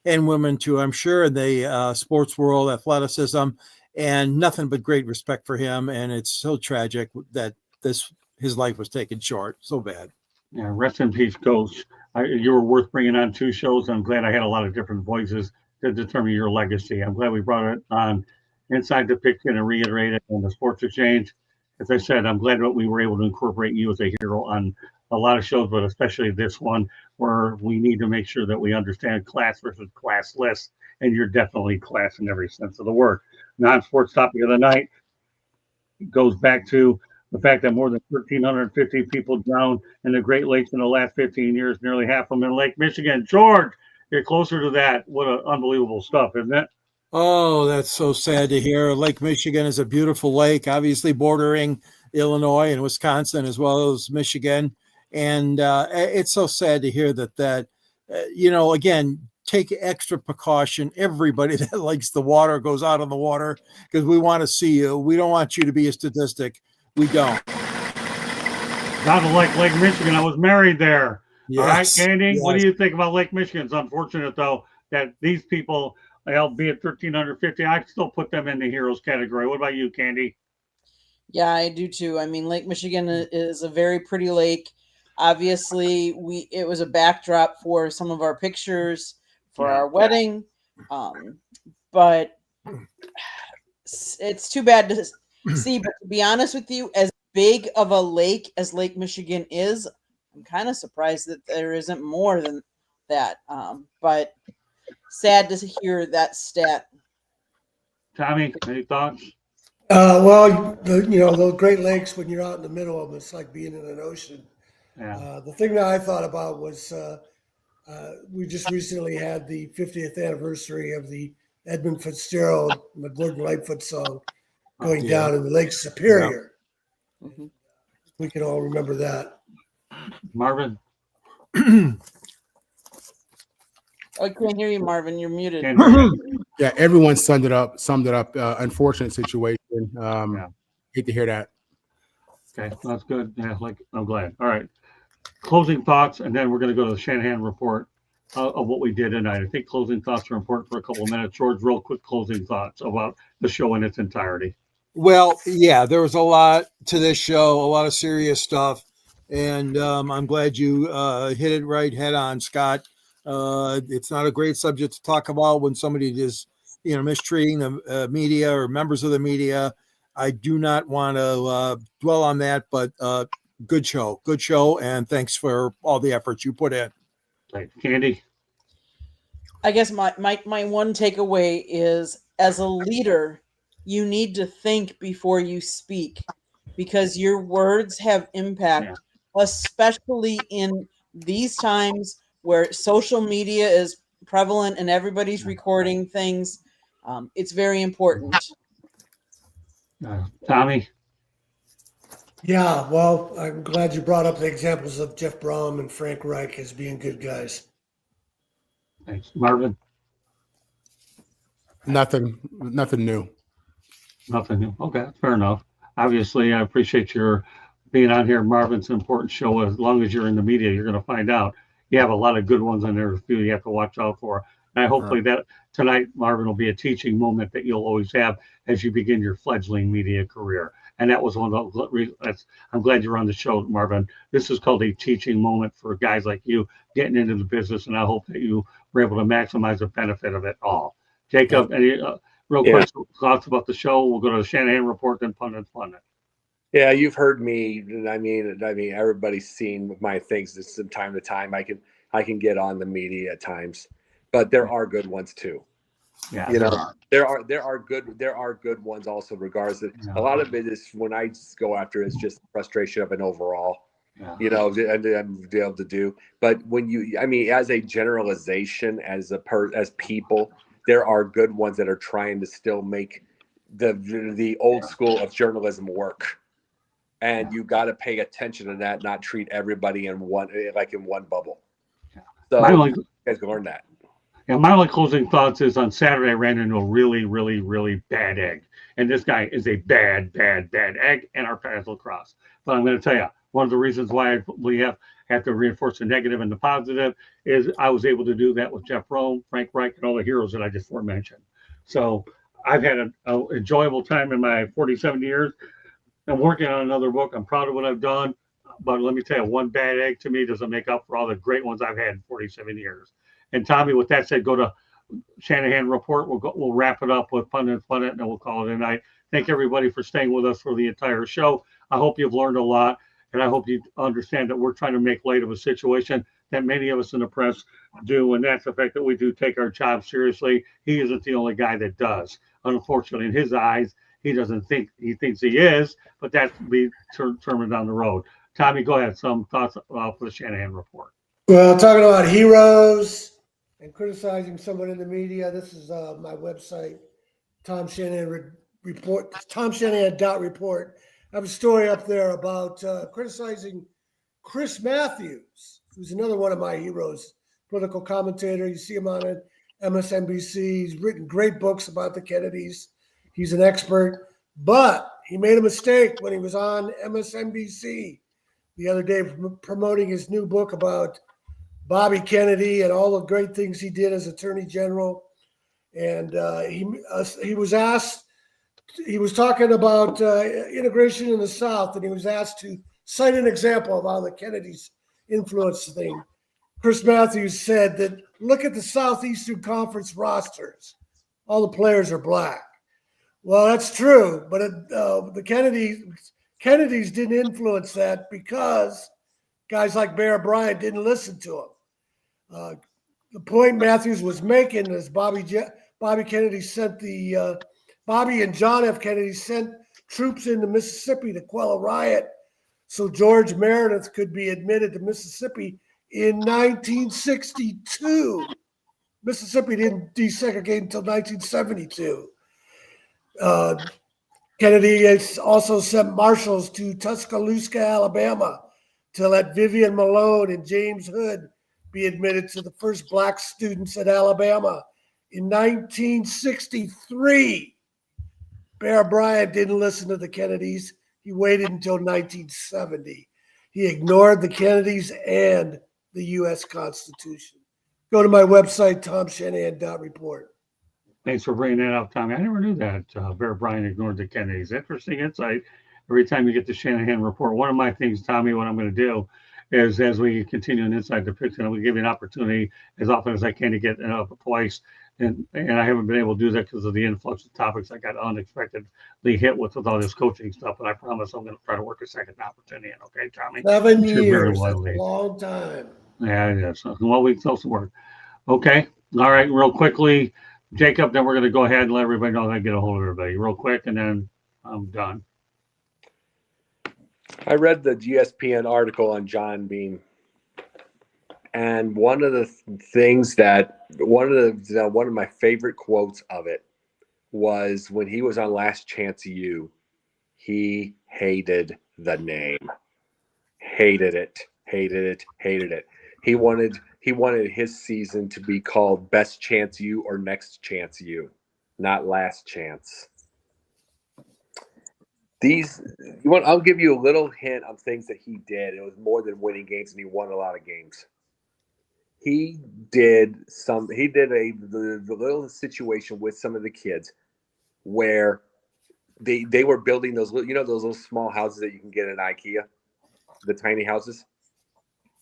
and women too, I'm sure, in the sports world, athleticism, and nothing but great respect for him. And it's so tragic that his life was taken short. So bad. Yeah, rest in peace, Coach. You were worth bringing on 2 shows. I'm glad I had a lot of different voices to determine your legacy. I'm glad we brought it on Inside the Picture and reiterate it on the Sports Exchange. As I said, I'm glad that we were able to incorporate you as a hero on a lot of shows, but especially this one, where we need to make sure that we understand class versus classless, and you're definitely class in every sense of the word. Non-sports topic of the night goes back to the fact that more than 1,350 people drowned in the Great Lakes in the last 15 years, nearly half of them in Lake Michigan. George, you're closer to that. What unbelievable stuff, isn't it? Oh, that's so sad to hear. Lake Michigan is a beautiful lake, obviously bordering Illinois and Wisconsin as well as Michigan. And it's so sad to hear that again, take extra precaution. Everybody that likes the water goes out on the water because we want to see you. We don't want you to be a statistic. We don't. Not like Lake Michigan. I was married there. Yes, all right, Candy, yes. What do you think about Lake Michigan? It's unfortunate, though, that these people, albeit 1,350, I still put them in the heroes category. What about you, Candy? Yeah, I do too. I mean, Lake Michigan is a very pretty lake. Obviously, it was a backdrop for some of our pictures for our wedding. But it's too bad to see. But to be honest with you, as big of a lake as Lake Michigan is, I'm kind of surprised that there isn't more than that. But sad to hear that stat. Tommy, any thoughts? Well, the Great Lakes, when you're out in the middle of them, it's like being in an ocean. Yeah. The thing that I thought about was we just recently had the 50th anniversary of the Edmund Fitzgerald and the Gordon Lightfoot song going down in the Lake Superior. Yeah. Mm-hmm. We can all remember that. Marvin? I can't hear you, Marvin. You're muted. Yeah, everyone summed it up. Unfortunate situation. Hate to hear that. Okay, that's good. Yeah, I'm glad. All right. Closing thoughts, and then we're going to go to the Shanahan report of what we did tonight. I think closing thoughts are important for a couple of minutes. George, real quick closing thoughts about the show in its entirety. Well, yeah, there was a lot to this show, a lot of serious stuff, and I'm glad you hit it right head on, Scott. It's not a great subject to talk about when somebody is, mistreating the media or members of the media. I do not want to dwell on that, but good show, and thanks for all the efforts you put in. Right. Candy? I guess my one takeaway is, as a leader, you need to think before you speak, because your words have impact, especially in these times where social media is prevalent and everybody's recording things. It's very important. Tommy? Yeah, well, I'm glad you brought up the examples of Jeff Brom and Frank Reich as being good guys. Thanks. Marvin? Nothing new. Nothing new. Okay, fair enough. Obviously, I appreciate your being on here. Marvin's an important show. As long as you're in the media, you're going to find out you have a lot of good ones on there too. You have to watch out for. And I hopefully that tonight, Marvin, will be a teaching moment that you'll always have as you begin your fledgling media career. And that was one of the. I'm glad you're on the show, Marvin. This is called a teaching moment for guys like you getting into the business, and I hope that you were able to maximize the benefit of it all. Jacob, any real quick thoughts about the show? We'll go to the Shanahan Report, then Pundit Pundit. Yeah, you've heard me. I mean, everybody's seen my things. From time to time, I can get on the media at times, but there are good ones too. Yeah, you know, there are good ones also. Regardless, a lot of it is when I go after it's just frustration of an overall. You know, and be able to do. But when as a generalization, as people, there are good ones that are trying to still make the old school of journalism work. And you got to pay attention to that, not treat everybody in one bubble. So you guys can learn that. Yeah, my only closing thoughts is on Saturday I ran into a really, really, really bad egg. And this guy is a bad, bad, bad egg in our path lacrosse. But I'm going to tell you, one of the reasons why we have to reinforce the negative and the positive is I was able to do that with Jeff Rome, Frank Reich, and all the heroes that I just mentioned. So I've had an enjoyable time in my 47 years. I'm working on another book. I'm proud of what I've done. But let me tell you, one bad egg to me doesn't make up for all the great ones I've had in 47 years. And Tommy, with that said, go to Shanahan Report. We'll wrap it up with Pundit, and then we'll call it a night. Thank everybody for staying with us for the entire show. I hope you've learned a lot, and I hope you understand that we're trying to make light of a situation that many of us in the press do, and that's the fact that we do take our job seriously. He isn't the only guy that does. Unfortunately, in his eyes, he thinks he is, but that's to be determined down the road. Tommy, go ahead. Some thoughts for the Shanahan Report. Well, talking about heroes and criticizing someone in the media, this is my website, Tom Shanahan Report, TomShanahan.report. I have a story up there about criticizing Chris Matthews, who's another one of my heroes, political commentator. You see him on MSNBC. He's written great books about the Kennedys. He's an expert, but he made a mistake when he was on MSNBC the other day promoting his new book about Bobby Kennedy and all the great things he did as Attorney General. And he was asked, he was talking about integration in the South, and he was asked to cite an example of how the Kennedys influenced the thing. Chris Matthews said that, look at the Southeastern Conference rosters. All the players are black. Well, that's true, but the Kennedys didn't influence that because guys like Bear Bryant didn't listen to him. The point Matthews was making is Bobby Kennedy sent Bobby and John F. Kennedy sent troops into Mississippi to quell a riot so George Meredith could be admitted to Mississippi in 1962. Mississippi didn't desegregate until 1972. Kennedy also sent marshals to Tuscaloosa, Alabama, to let Vivian Malone and James Hood be admitted to the first black students at Alabama. In 1963, Bear Bryant didn't listen to the Kennedys. He waited until 1970. He ignored the Kennedys and the U.S. Constitution. Go to my website, TomShanahan.report. Thanks for bringing that up, Tommy. I never knew that Bear Bryant ignored the Kennedys. Interesting insight. Every time you get the Shanahan Report, one of my things, Tommy, what I'm going to do is as we continue an inside depiction, I'm going to give you an opportunity as often as I can to get up twice. And I haven't been able to do that because of the influx of topics I got unexpectedly hit with all this coaching stuff. But I promise I'm going to try to work a second opportunity in. Okay, Tommy? 7 years. That's a long time. Yeah, it is. Well, we still some work. Okay. All right. Real quickly, Jacob, then we're going to go ahead and let everybody know how to get a hold of everybody real quick, and then I'm done. I read the ESPN article on John Beam, and one of the things that one of my favorite quotes of it was when he was on Last Chance U, he hated the name. Hated it. He wanted his season to be called Best Chance U or Next Chance U, not Last Chance. I'll give you a little hint of things that he did. It was more than winning games, and he won a lot of games. He did the little situation with some of the kids where they were building those those little small houses that you can get at IKEA, the tiny houses.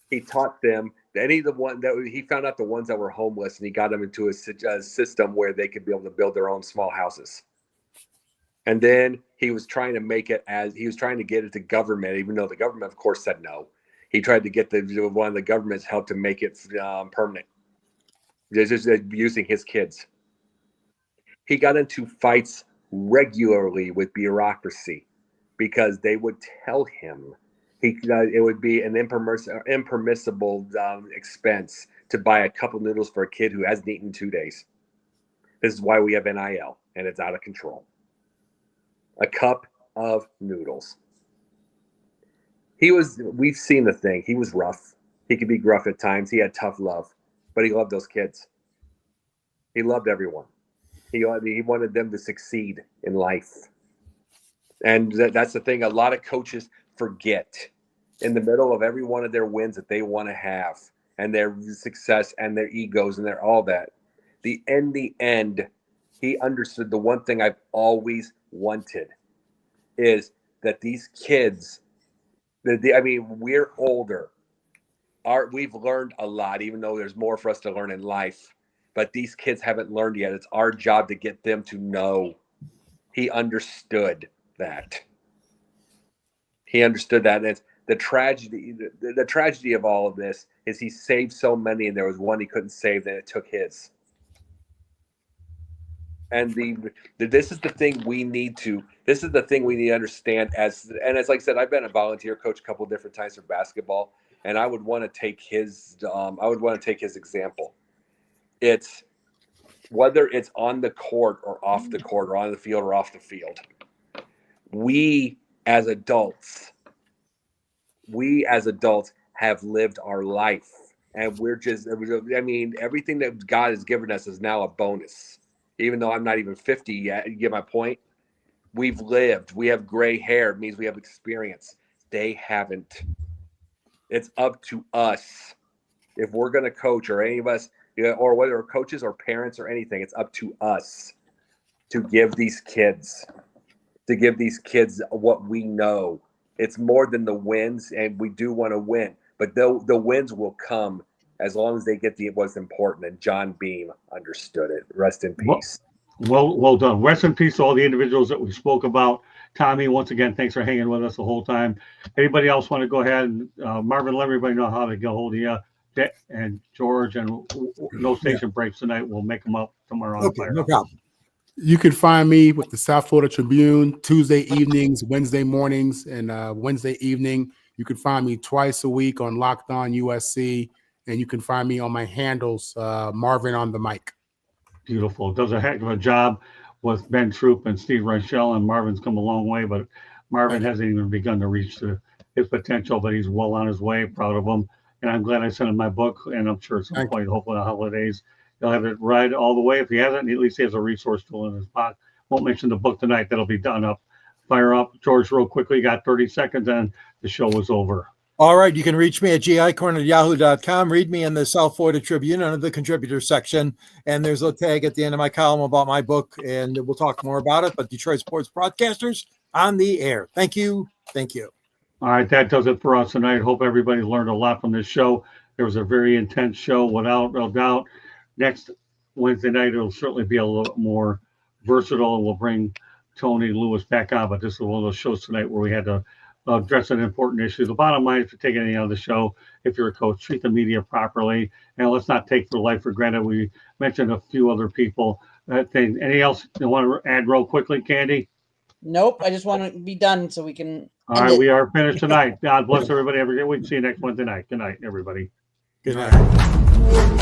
He taught them he found out the ones that were homeless, and he got them into a system where they could be able to build their own small houses. And then he was trying to get it to government, even though the government, of course, said no. He tried to get one of the government's help to make it permanent, just using his kids. He got into fights regularly with bureaucracy because they would tell him it would be an impermissible expense to buy a cup of noodles for a kid who hasn't eaten 2 days. This is why we have NIL, and it's out of control. A cup of noodles. We've seen the thing. He was rough. He could be gruff at times. He had tough love, but he loved those kids. He loved everyone. He wanted them to succeed in life. And that's the thing a lot of coaches forget in the middle of every one of their wins that they want to have and their success and their egos and their all that. In the end, he understood the one thing I've always wanted is that these kids, we're older. We've learned a lot, even though there's more for us to learn in life. But these kids haven't learned yet. It's our job to get them to know. He understood that. And it's the tragedy. The tragedy of all of this is he saved so many, and there was one he couldn't save, then it took his. And this is the thing we need to understand as like I said, I've been a volunteer coach a couple of different times for basketball, and I would want to take his example. It's whether it's on the court or off the court or on the field or off the field. We as adults have lived our life, and everything that God has given us is now a bonus. Even though I'm not even 50 yet, you get my point? We've lived. We have gray hair. It means we have experience. They haven't. It's up to us. If we're going to coach, or any of us, or whether we're coaches or parents or anything, it's up to us to give these kids what we know. It's more than the wins, and we do want to win. But the wins will come as long as they get what's important. And John Beam understood it. Rest in peace. Well done. Rest in peace to all the individuals that we spoke about. Tommy, once again, thanks for hanging with us the whole time. Anybody else want to go ahead and Marvin, let everybody know how to get a hold of you. And George, and no station breaks tonight. We'll make them up tomorrow on Fire. No problem. You can find me with the South Florida Tribune Tuesday evenings, Wednesday mornings, and Wednesday evening. You can find me twice a week on Locked On USC, and you can find me on my handles, Marvin on the mic. Beautiful. Does a heck of a job with Ben Troop and Steve Reichel, and Marvin's come a long way, but Marvin hasn't even begun to reach his potential, but he's well on his way. Proud of him. And I'm glad I sent him my book, and I'm sure at some point, hopefully the holidays, he'll have it read all the way. If he hasn't, at least he has a resource tool in his pocket. Won't mention the book tonight. That'll be done up. Fire up. George, real quickly, got 30 seconds, and the show was over. All right. You can reach me at gicorn@yahoo.com. Read me in the South Florida Tribune under the contributors section. And there's a tag at the end of my column about my book, and we'll talk more about it. But Detroit Sports Broadcasters on the air. Thank you. Thank you. All right. That does it for us tonight. Hope everybody learned a lot from this show. There was a very intense show, without no doubt. Next Wednesday night, it'll certainly be a little more versatile, and we'll bring Tony Lewis back on. But this is one of those shows tonight where we had to address an important issue. The bottom line, if you take anything out of the show, if you're a coach, treat the media properly, and let's not take their life for granted. We mentioned a few other people. Anything else you want to add real quickly, Candy? Nope. I just want to be done so we can. All right, we are finished tonight. God bless everybody. Every day. We can see you next Wednesday night. Good night, everybody. Good night.